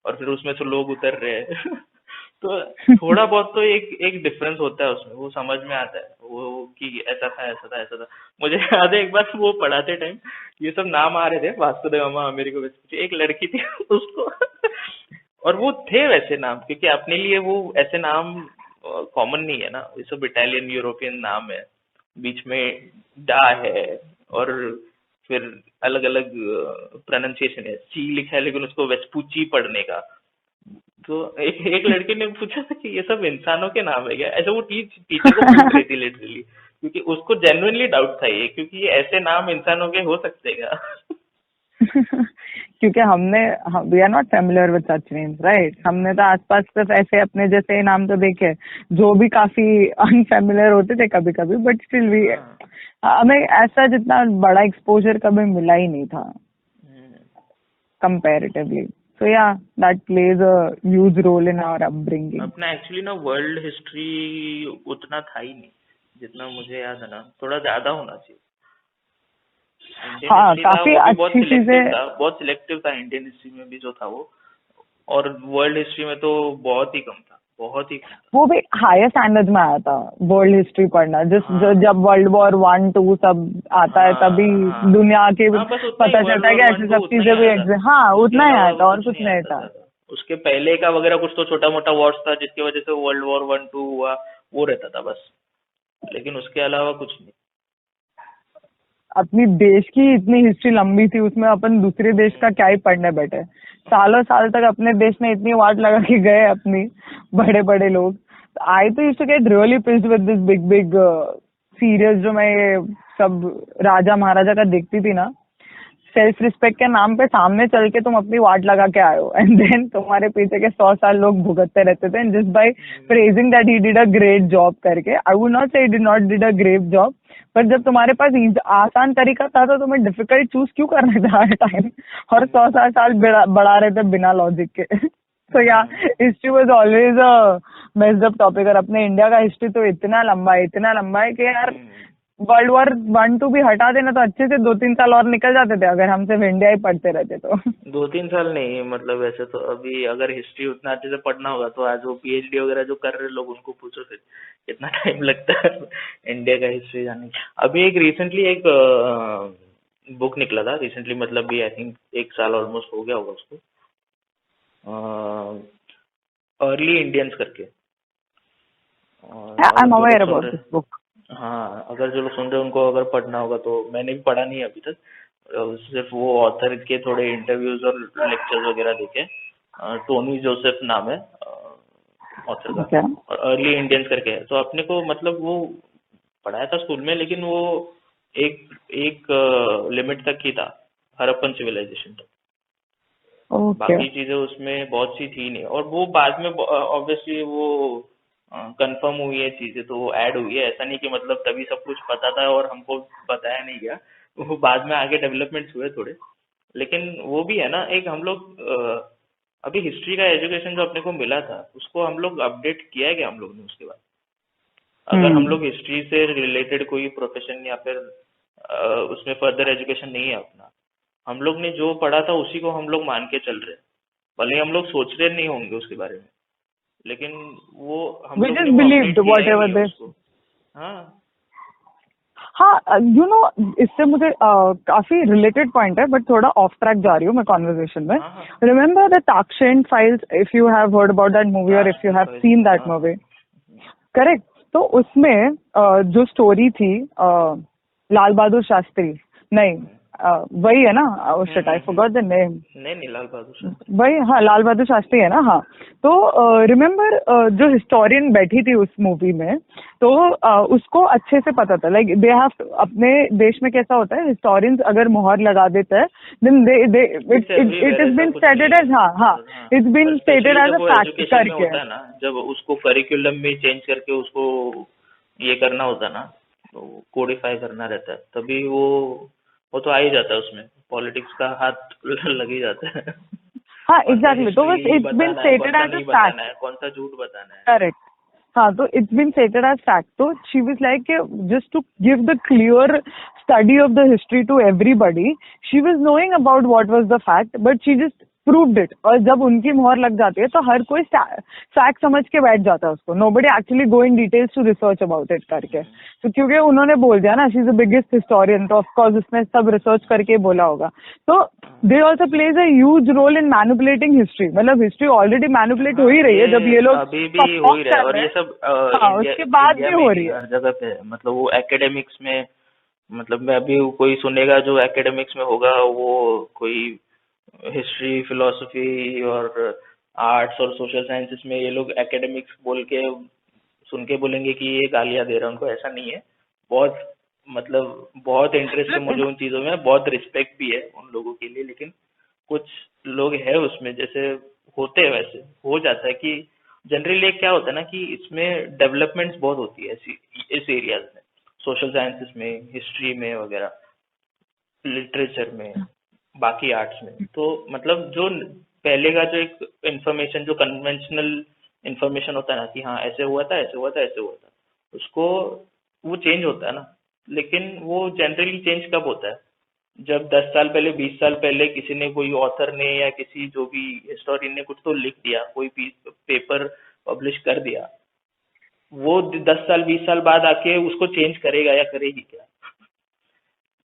और फिर उसमें से लोग उतर रहे हैं तो थोड़ा बहुत तो एक डिफरेंस होता है उसमें, वो समझ में आता है वो कि ऐसा था ऐसा था ऐसा था। मुझे याद है एक बार वो पढ़ाते टाइम ये सब नाम आ रहे थे, वास्को द गामा, अमेरिको वेस्पुची, एक लड़की थी उसको और वो थे वैसे नाम, क्योंकि अपने लिए वो ऐसे नाम कॉमन नहीं है ना, ये सब इटालियन यूरोपियन नाम है, बीच में डा है और फिर अलग अलग प्रोनाउंसिएशन है, सी लिखा है लेकिन उसको वेस्पुची पढ़ने का। तो एक लड़के ने पूछा था कि ये सब इंसानों के नाम है क्या, ऐसे वो टीचर को पूछ रही थी लिटरली, क्योंकि उसको जेन्युइनली डाउट था ये, क्योंकि ये ऐसे नाम इंसानों के हो सकते हैं क्या क्योंकि we are not familiar with such names, right. हमने तो आसपास सिर्फ ऐसे अपने जैसे नाम तो देखे जो भी काफी अनफेमिलियर होते थे कभी कभी, बट स्टिल वी हमें ऐसा जितना बड़ा एक्सपोजर कभी मिला ही नहीं था comparatively. So yeah, that plays a huge role in our upbringing. अपना एक्चुअली ना वर्ल्ड हिस्ट्री उतना था ही नहीं, जितना मुझे याद है ना, थोड़ा ज्यादा होना चाहिए। हाँ, काफी अच्छी चीजें, बहुत सिलेक्टिव था इंडियन हिस्ट्री में भी जो था वो, और वर्ल्ड हिस्ट्री में तो बहुत ही कम था, बहुत ही कम था। वो भी हायर स्टैंडर्ड में आया था वर्ल्ड हिस्ट्री पढ़ना, जब वर्ल्ड वॉर 1 2 सब आता है तभी दुनिया के पता चलता है कि ऐसी सब चीजें भी हाँ उतना ही आया था और कुछ नहीं था। उसके पहले का वगैरह कुछ तो छोटा मोटा वॉर्स था जिसकी वजह से वर्ल्ड वॉर 1 2 हुआ, वो रहता था बस, लेकिन उसके अलावा कुछ नहीं। अपनी देश की इतनी हिस्ट्री लंबी थी, उसमें अपन दूसरे देश का क्या ही पढ़ने बैठे। सालों साल तक अपने देश में इतनी वाट लगा के गए अपनी बड़े बड़े लोग। आई तो used to get really pissed with this big big serious जो मैं ये सब राजा महाराजा का देखती थी ना, सेल्फ रिस्पेक्ट के नाम पे सामने चल के तुम अपनी वाट लगा के आए हो एंड देन तुम्हारे पीछे के 100 साल लोग भुगतते रहते थे just by praising that he did a great job करके। आई वुड नॉट से he did not did a great job, पर जब तुम्हारे पास आसान तरीका था तो तुम्हें डिफिकल्ट चूज क्यों करना था हर टाइम, और 100 साल बढ़ा रहे थे बिना लॉजिक के। तो या history was always a messed up topic. और अपने इंडिया का हिस्ट्री तो इतना लंबा है कि यार वर्ल्ड वॉर 1 2 भी हटा देना तो अच्छे से 2 3 साल और निकल जाते थे अगर हम सिर्फ इंडिया ही पढ़ते रहते तो। 2 3 साल नहीं, मतलब ऐसे तो अभी अगर हिस्ट्री उतना अच्छे से पढ़ना होगा तो आज वो पीएचडी वगैरह जो कर रहे लोग उनको पूछो फिर कितना टाइम लगता है इंडिया का हिस्ट्री जानने के। अभी एक रिसेंटली एक बुक निकला था रिसेंटली, मतलब भी आई थिंक 1 साल ऑलमोस्ट हो गया होगा उसको, अर्ली इंडियंस करके। आई एम अगर जो अवेयर लोग सुन अबाउट रहे, दिस बुक। हाँ अगर जो लोग सुन रहे हैं उनको अगर पढ़ना होगा तो, मैंने भी पढ़ा नहीं है अभी तक, सिर्फ वो ऑथर के थोड़े इंटरव्यूज और लेक्चर्स वगैरह देखे। टोनी जोसेफ नाम है ऑथर का, ओके। और अर्ली इंडियंस करके है। तो अपने को मतलब वो पढ़ाया था स्कूल में, लेकिन वो एक एक लिमिट तक ही था, हड़प्पन सिविलाइजेशन तक। ओके। बाकी चीजें उसमें बहुत सी थी नहीं, और वो बाद में ऑब्वियसली वो कंफर्म हुई है चीजें, तो वो ऐड हुई है। ऐसा नहीं कि मतलब तभी सब कुछ पता था और हमको बताया नहीं गया, वो बाद में आगे डेवलपमेंट्स हुए थोड़े। लेकिन वो भी है ना, एक हम लोग अभी हिस्ट्री का एजुकेशन जो अपने को मिला था उसको हम लोग अपडेट किया है क्या हम लोग ने उसके बाद? अगर हम लोग हिस्ट्री से रिलेटेड कोई प्रोफेशन या फिर उसमें फर्दर एजुकेशन नहीं है अपना, हम लोग ने जो पढ़ा था उसी को हम लोग मान के चल रहे हैं, भले ही हम लोग सोच रहे नहीं होंगे उसके बारे में, लेकिन वो हम वी लोग ने जस्ट वो बिलीव्ड अपडेट किया वॉट ही एवर नहीं है दे। उसको। हाँ। हाँ, यू नो, इससे मुझे काफी रिलेटेड पॉइंट है बट थोड़ा ऑफ ट्रैक जा रही हूँ मैं कॉन्वर्जेशन में। हाँ हाँ। Remember the Tashkent files, if you have heard about that movie और if you have seen that हाँ मूवी, करेक्ट? तो उसमें जो स्टोरी थी लाल बहादुर शास्त्री, नहीं वही है ना, shit I forgot the name. नहीं लाल बहादुर शास्त्री। वही, हाँ, लाल बहादुर शास्त्री है ना, हाँ। तो रिमेम्बर जो हिस्टोरियन बैठी थी उस मूवी में, तो उसको अच्छे से पता था, लाइक दे हैव, अपने देश में कैसा होता है, हिस्टोरियंस अगर मोहर लगा देते हैं then they it is been stated as, हाँ हाँ, it's been stated specially as जब अ वो फैक्ट एजुकेशन में करके। होता है ना, जब उसको करिकुलम में चेंज करके उसको ये करना होता है ना, तो कोडिफाई करना रहता है, तभी वो तो आ ही जाता है उसमें, पॉलिटिक्स का हाथ लग ही जाता है। हाँ कौन सा एग्जैक्टली, तो बस हिस्ट्री इट्स बीन बताना है, कौन स्टेटेड सा एज अ नहीं फैक्ट। बताना है, कौन सा झूठ बताना है। करेक्ट। हाँ, तो it's been stated as fact. तो she was like just to give the clear study of the history to everybody, she was knowing about what was the fact but she just proved it। और जब उनकी मोहर लग जाती है तो हर कोई फैक्ट समझ के बैठ जाता है उसको, nobody actually go in details to research about it करके। तो क्योंकि उन्होंने बोल दिया ना, she is the biggest historian, तो ऑफ कोर्स उसने सब रिसर्च करके बोला होगा। तो they also plays a huge role in manipulating history, मतलब हिस्ट्री ऑलरेडी मैनिपुलेट हो ही रही है जब ये लोग अभी भी हो ही रहा है, और ये सब हाँ, इंडिया उसके बाद इंडिया भी में हो रही नहीं है। हर जगह पे है। मतलब वो एकेडमिक्स में, मतलब मैं अभी कोई सुनेगा जो एकेडमिक्स में होगा, वो कोई हिस्ट्री फिलोसफी और आर्ट्स और सोशल साइंसेस में ये लोग एकेडमिक्स बोल के सुन के बोलेंगे कि ये गालियां दे रहा है उनको, ऐसा नहीं है। बहुत मतलब बहुत इंटरेस्ट है मुझे उन चीज़ों में, बहुत रिस्पेक्ट भी है उन लोगों के लिए, लेकिन कुछ लोग हैं उसमें जैसे होते हैं वैसे हो जाता है कि जनरली क्या होता है ना कि इसमें डेवलपमेंट्स बहुत होती है इस एरियाज में, सोशल साइंसेस में, हिस्ट्री में वगैरह, लिटरेचर में, बाकी आर्ट्स में। तो मतलब जो पहले का जो एक इंफॉर्मेशन, जो कन्वेंशनल इंफॉर्मेशन होता है ना कि हाँ ऐसे हुआ था, ऐसे हुआ था, ऐसे हुआ था, उसको वो चेंज होता है ना। लेकिन वो जनरली चेंज कब होता है? जब 10 साल पहले, 20 साल पहले किसी ने, कोई ऑथर ने या किसी जो भी हिस्टोरियन ने कुछ तो लिख दिया, कोई पेपर पब्लिश कर दिया, वो 10 साल 20 साल बाद आके उसको चेंज करेगा या करेगी क्या?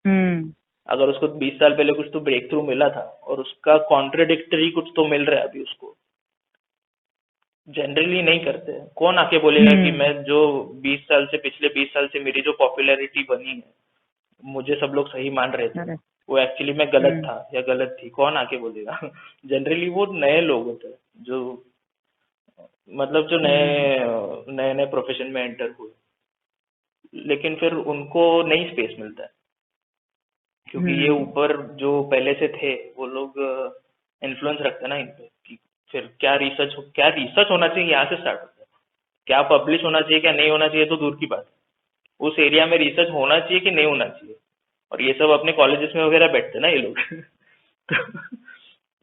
हम्म। अगर उसको 20 साल पहले कुछ तो ब्रेक थ्रू मिला था और उसका कॉन्ट्रडिक्टरी कुछ तो मिल रहा है अभी उसको, जनरली नहीं करते हैं। कौन आके बोलेगा कि हम्म। मैं जो 20 साल से, पिछले 20 साल से मेरी जो पॉपुलैरिटी बनी है, मुझे सब लोग सही मान रहे थे, अरे। वो एक्चुअली मैं गलत हम्म। था या गलत थी, कौन आके बोलेगा? जनरली वो नए लोग होते हैं जो, मतलब जो नए हम्म। नए नए प्रोफेशन में एंटर हुए, लेकिन फिर उनको नहीं स्पेस मिलता है, क्योंकि ये हम्म। ऊपर जो पहले से थे वो लोग इन्फ्लुएंस रखते हैं ना इन पे, कि फिर क्या रिसर्च होना चाहिए, यहाँ से स्टार्ट होता है। क्या पब्लिश होना चाहिए, क्या नहीं होना चाहिए, तो दूर की बात है, उस एरिया में रिसर्च होना चाहिए कि नहीं होना चाहिए। और ये सब अपने कॉलेजेस में वगैरह बैठते हैं ना ये लोग।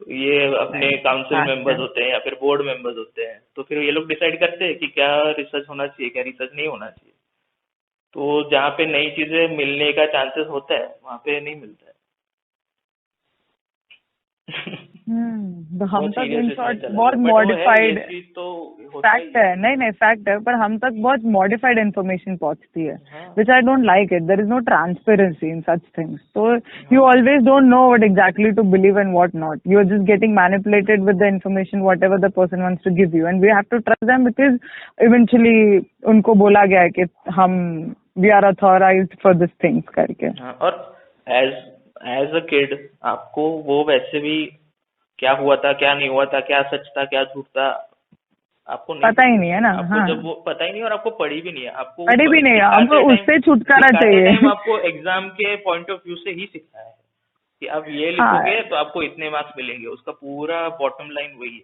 तो ये अपने नहीं, काउंसिल फैक्ट मेंबर्स है। होते हैं या फिर बोर्ड मेंबर्स होते हैं, तो फिर ये लोग डिसाइड करते हैं कि क्या रिसर्च होना चाहिए, क्या रिसर्च नहीं होना चाहिए। तो जहाँ पे नई चीजें मिलने का चांसेस होता है, वहाँ पे नहीं मिलता है। तो हम बहुत तक सीरियस इन इसमें शॉर्ट चला बहुत गया, बट वो है, ये मॉडिफाइड चीज तो होता ही फैक्ट है। है। नहीं नहीं, फैक्ट है, पर हम तक बहुत मॉडिफाइड इन्फॉर्मेशन पहुंचती है, हाँ which I don't like it. There is no transparency in such things, तो यू हाँ always don't know what exactly to believe and what not. You are just getting manipulated with the information whatever the person wants to give you, and we have to trust them because eventually उनको बोला गया है कि हम we are authorized for this things करके। हाँ। और एज एज अ किड आपको वो वैसे भी क्या हुआ था, क्या नहीं हुआ था, क्या सच था, क्या झूठ था, आपको नहीं पता पता ही उस नहीं है टाइम। ना। आपको हाँ, जब वो पता ही नहीं, और आपको पढ़ी भी नहीं है, आपको वो अरे भी नहीं, हमको उससे छुटकारा सिखाते टाइम चाहिए। आपको एग्जाम के पॉइंट ऑफ व्यू से ही सिखाया है कि आप ये हाँ, लिखोगे तो आपको इतने मार्क्स मिलेंगे, उसका पूरा बॉटम लाइन वही है।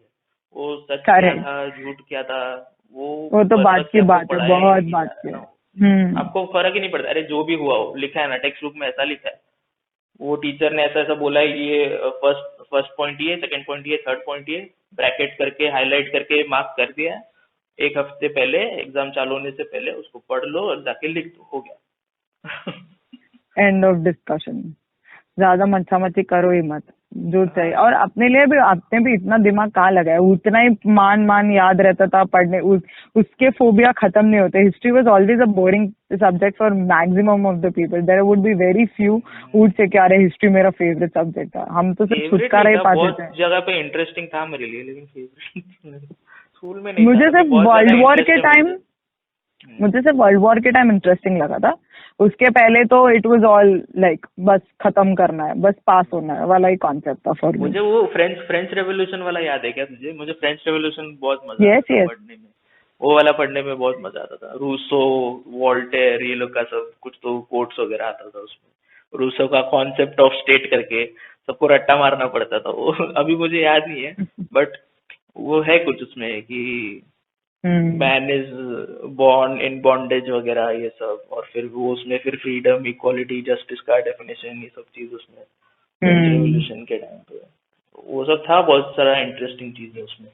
वो सच क्या करेक्ट। था, झूठ क्या था, वो वो तो बात पर्पस से की आपको बात है, पढ़ाया ही बहुत नहीं जा बात रहा की है है। ना। हम्म। आपको फर्क ही नहीं पड़ता, अरे जो भी हुआ हो, लिखा है ना टेक्स्ट बुक में, ऐसा लिखा है, वो टीचर ने ऐसा ऐसा बोला है, ये फर्स्ट फर्स्ट पॉइंट ये, सेकंड पॉइंट ये, थर्ड पॉइंट ये, ब्रैकेट करके हाईलाइट करके मार्क कर दिया है। एक हफ्ते पहले एग्जाम चालू होने से पहले उसको पढ़ लो और जाके लिख दो, हो गया। End of discussion. ज्यादा मच्छा करो ही मत, जो चाहिए। हाँ, और अपने लिए भी, आपने भी इतना दिमाग कहाँ लगाया, उतना ही मान मान याद रहता था पढ़ने, उसके फोबिया खत्म नहीं होते। History was always a boring subject for maximum of the people. There would be very few would say क्या, अरे हिस्ट्री मेरा फेवरेट सब्जेक्ट था। हम तो सिर्फ फेवरेट नहीं छुटकारा ही था, पाते थे। बहुत जगह पे इंटरेस्टिंग था मेरे लिए, लेकिन फेवरेट स्कूल में नहीं था मुझे कभी, सिर्फ बहुत ज्यादा वर्ल्ड वॉर इंटरेस्ट के है टाइम मुझे। मुझे सिर्फ वर्ल्ड वॉर के टाइम इंटरेस्टिंग लगा था। उसके पहले तो इट वाज ऑल लाइक बस खत्म करना है, बस पास होना है वाला ही कॉन्सेप्ट था फॉर मी। मुझे वो फ्रेंच रेवोल्यूशन वाला याद है क्या तुझे? मुझे फ्रेंच रेवोल्यूशन बहुत मजा आता यस था यस। पढ़ने में। वो वाला पढ़ने में बहुत मजा आता था। रूसो, वॉल्टेयर, ये लोग का सब कुछ तो कोट्स वगैरह आता था उसमें। रूसो का कॉन्सेप्ट ऑफ स्टेट करके सबको रट्टा मारना पड़ता था वो। अभी मुझे याद नहीं है, बट वो है कुछ उसमें कि hmm. Man is born in bondage वगैरह, ये सब। और फिर वो उसमें फिर फ्रीडम, इक्वालिटी, जस्टिस का डेफिनेशन, ये सब चीज उसमें फ्रेंच हम्म। रेवोल्यूशन के टाइम पे वो सब था। बहुत सारा इंटरेस्टिंग चीजें उसमें।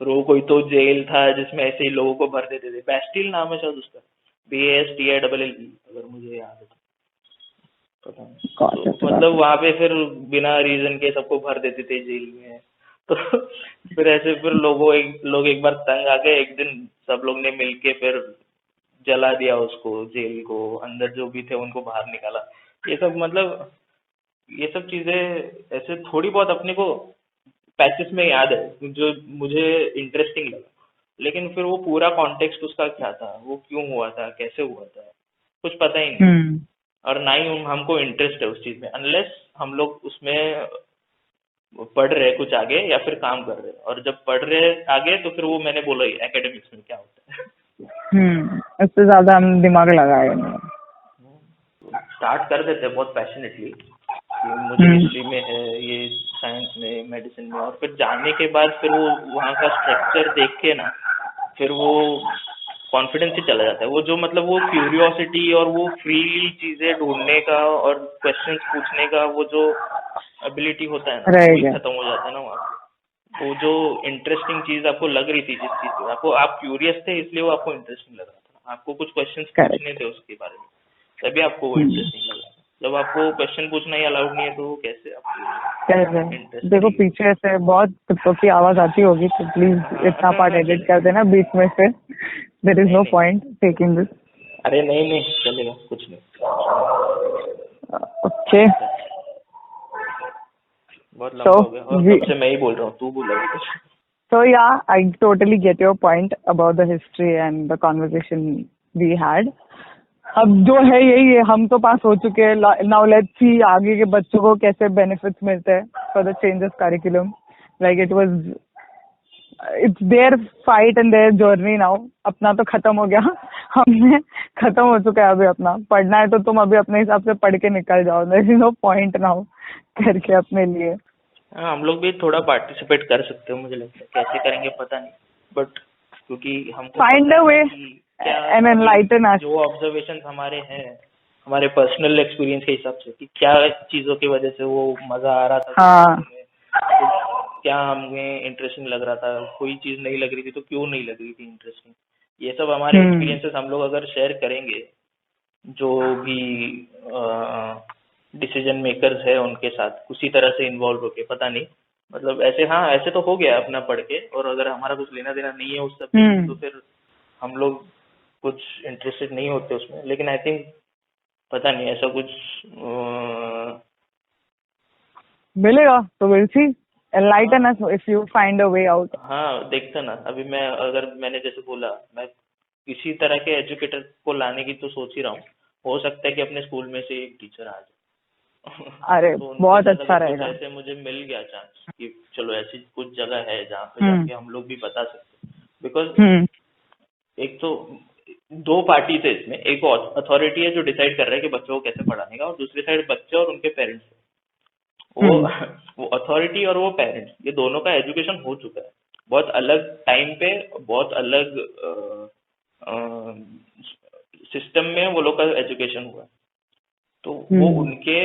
फिर वो कोई तो जेल था जिसमें ऐसे ही लोगों को भर देते थे, बैस्टिल नाम है शायद उसका, BASTILLE, अगर मुझे याद है तो। पता नहीं। गॉट तो इट मतलब गॉट इट। वहां पे फिर बिना रीजन के सबको भर देते थे जेल में। तो फिर ऐसे फिर लोग एक बार तंग आ गए, एक दिन सब लोग ने मिलके फिर जला दिया उसको, जेल को, अंदर जो भी थे उनको बाहर निकाला। ये सब मतलब, ये सब चीजें ऐसे थोड़ी बहुत अपने को पैचेस में याद है जो मुझे इंटरेस्टिंग लगा, लेकिन फिर वो पूरा कॉन्टेक्स्ट उसका क्या था, वो क्यों हुआ था, कैसे हुआ था, कुछ पता ही नहीं। हम्म। और ना ही हमको इंटरेस्ट है उस चीज में, अनलेस हम लोग उसमें पढ़ रहे कुछ आगे या फिर काम कर रहे। और जब पढ़ रहे आगे तो फिर वो मैंने बोला ही, एकेडमिक्स में क्या होता है। इससे ज्यादा हम दिमाग लगाए नहीं। स्टार्ट कर देते हैं बहुत पैशनेटली कि मुझे हम्म। हिस्ट्री में है, ये साइंस में, मेडिसिन में, और फिर जाने के बाद फिर वो वहाँ का स्ट्रक्चर देख के ना, फिर वो कॉन्फिडेंस ही चला जाता है। वो जो मतलब वो क्यूरियोसिटी और वो फ्रीली चीजें ढूंढने का और क्वेश्चंस पूछने का वो जो एबिलिटी होता है ना, रह वो ही गया। खत्म हो जाता है ना वहाँ पे। वो जो इंटरेस्टिंग चीज आपको लग रही थी, जिस चीज पे आपको, आप क्यूरियस थे इसलिए वो आपको इंटरेस्टिंग लग रहा था, आपको कुछ क्वेश्चंस पूछने करेक्ट। थे उसके बारे में, तभी आपको वो इंटरेस्टिंग लग रहा था। जब आपको क्वेश्चन पूछना ही अलाउड नहीं है तो वो कैसे करेक्ट। आपको इंटरेस्ट देखो रहेगी? पीछे से बहुत कुत्तों की आवाज आती होगी, तो प्लीज इतना पार्ट हाँ, एडिट कर चलेगा। देना बीच में से। देयर इज नहीं नो नहीं, पॉइंट टेकिंग दिस। अरे नहीं नहीं, चलेगा, कुछ नहीं, ओके। चलता है। बहुत तो लंबा हो गया, और कब से मैं ही बोल रहा हूँ, तू बोल अभी कुछ। So yeah, I totally get your point about the history and the conversation we had. अब जो है यही है, हम तो पास हो चुके हैं. Now let's see आगे के बच्चों को कैसे benefits मिलते हैं for the changes curriculum. Like it's their fight and their journey now. अपना तो खत्म हो गया. हमने खत्म हो चुका है अभी अपना. पढ़ना है तो तुम अभी अपने हिसाब से पढ़ के निकल जाओ. There is no point now करके अपने लिए. हाँ, हम लोग भी थोड़ा पार्टिसिपेट कर सकते हो, मुझे लगता है. कैसे करेंगे पता नहीं, बट क्योंकि हमको Find a way and enlighten us. जो ऑब्जर्वेशंस हमारे हैं, हमारे पर्सनल एक्सपीरियंस के हिसाब से, कि क्या चीजों की वजह से वो मजा आ रहा था, हाँ. क्या हमें इंटरेस्टिंग लग रहा था, कोई चीज नहीं लग रही थी तो क्यों नहीं लग रही थी इंटरेस्टिंग. ये सब हमारे एक्सपीरियंसेस हम लोग अगर शेयर करेंगे जो भी डिसीजन मेकर्स है उनके साथ उसी तरह से इन्वॉल्व होके, पता नहीं, मतलब ऐसे. हाँ, ऐसे तो हो गया अपना पढ़ के, और अगर हमारा कुछ लेना देना नहीं है उस सब तो फिर हम लोग कुछ इंटरेस्टेड नहीं होते उसमें. लेकिन आई थिंक पता नहीं ऐसा कुछ मिलेगा तो we'll see. Enlighten us if you find a way out. हाँ, देखता ना. अभी मैंने जैसे बोला, मैं किसी तरह के एजुकेटर को लाने की तो सोच ही रहा हूँ. हो सकता है कि अपने स्कूल में से एक टीचर आ जाए. अरे तो बहुत अच्छा रहेगा. ऐसे मुझे मिल गया चांस कि चलो ऐसी कुछ जगह है जहाँ पे जाके हम लोग भी बता सकते हैं. बिकॉज एक तो दो पार्टी थे इसमें. एक अथॉरिटी है जो डिसाइड कर रहा है कि बच्चों को कैसे पढ़ाने का, और दूसरी साइड बच्चे और उनके पेरेंट्स. वो अथॉरिटी और वो पेरेंट्स, ये दोनों का एजुकेशन हो चुका है बहुत अलग टाइम पे, बहुत अलग सिस्टम में वो लोग का एजुकेशन हुआ है. तो वो उनके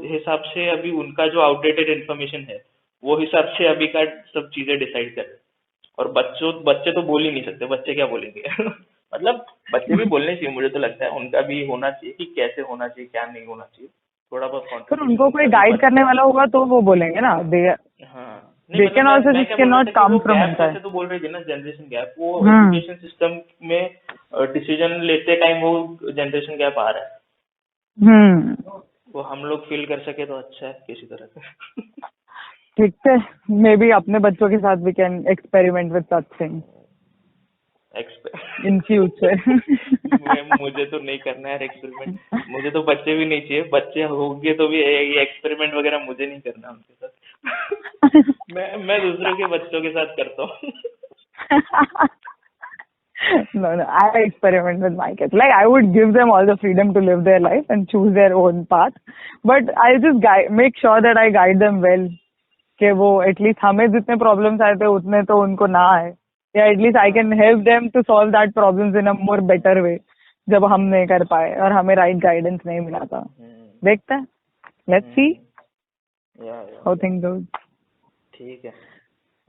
हिसाब से अभी उनका जो आउटडेटेड इन्फॉर्मेशन है वो हिसाब से अभी का सब चीजें डिसाइड कर रहे हैं. और बच्चे तो बोल ही नहीं सकते. बच्चे क्या बोलेंगे मतलब बच्चे भी बोलने चाहिए, मुझे तो लगता है उनका भी होना चाहिए कि कैसे होना चाहिए, क्या नहीं होना चाहिए, थोड़ा बहुत फिर उनको कोई गाइड करने वाला होगा तो वो बोलेंगे ना. हाँ, they can also just cannot come from inside. तो बोल रही थी ना, जनरेशन गैप. वो एजुकेशन सिस्टम में डिसीजन लेते टाइम वो जनरेशन गैप आ रहा है. वो हम लोग फील कर सके तो अच्छा है किसी तरह से. ठीक है, मे बी अपने बच्चों के साथ we can experiment with such things in future. मुझे तो नहीं करना है एक्सपेरिमेंट. मुझे तो बच्चे भी नहीं चाहिए. बच्चे होंगे तो भी ये एक्सपेरिमेंट वगैरह मुझे नहीं करना उनके साथ. मैं दूसरों के बच्चों के साथ करता हूँ. No, I experiment with my kids. Like, I would give them all the freedom to live their life and choose their own path. But I just make sure that I guide them well. कि वो एटलीस्ट हमें जितने प्रॉब्लम्स आए थे उतने तो उनको ना आए, या at least I can help them to solve that problems in a more better way जब हम नहीं कर पाए और हमें राइट गाइडेंस नहीं मिला था. देखते हैं. लेट्स सी हाउ थिंग्स गोस. ठीक है.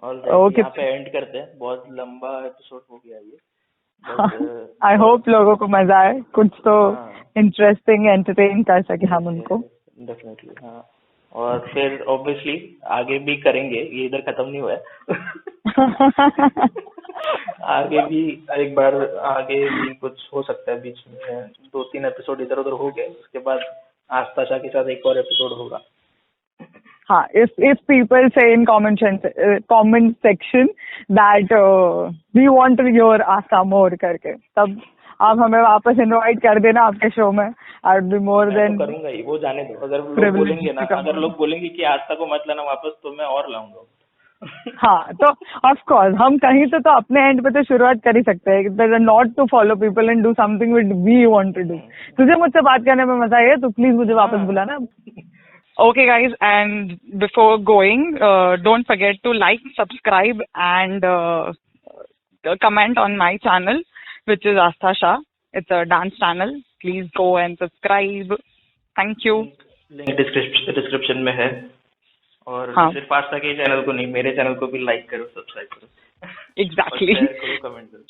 ओके, यहाँ पे एंड करते हैं. बहुत लंबा एपिसोड हो गया ये. आई होप लोगों को मजा आए, कुछ तो इंटरेस्टिंग एंटरटेन कर सके हम उनको. डेफिनेटली. हाँ, और फिर ऑब्वियसली आगे भी करेंगे, ये इधर खत्म नहीं हुआ है. आगे भी एक बार आगे भी कुछ हो सकता है. बीच में 2-3 एपिसोड इधर उधर हो गए, उसके बाद आस्था शाह के साथ एक और एपिसोड होगा. हाँ, if people say in comment section that we want to hear Asta more करके, तब आप हमें वापस इनवाइट कर देना आपके शो में. I would be more than करूंगा ही. वो जाने दो. अगर लोग बोलेंगे ना, अगर लोग बोलेंगे कि आस्था को मत लाना वापस, तो मैं और लाऊंगा. हाँ, तो ऑफ कोर्स हम कहीं से तो अपने एंड पे तो शुरुआत कर ही सकते हैं. Not to follow people and do something which we want to do. तुझे मुझसे बात करने में मजा आया तो प्लीज मुझे वापस बुलाना. Okay guys, and before going, don't forget to like, subscribe and comment on my channel, which is Astha Shah. It's a dance channel. Please go and subscribe. Thank you. Link description में है. और सिर्फ आस्था के चैनल को नहीं, मेरे चैनल को भी लाइक करो, सब्सक्राइब करो. Exactly. कमेंट करो.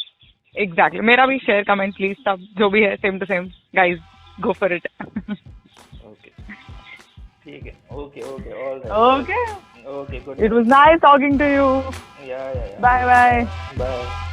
Exactly. मेरा भी शेयर कमेंट प्लीज. सब जो भी है same to same. Guys, go for it. ठीक है. Okay, all right. Okay, good. It was nice talking to you. Yeah. Bye. Bye.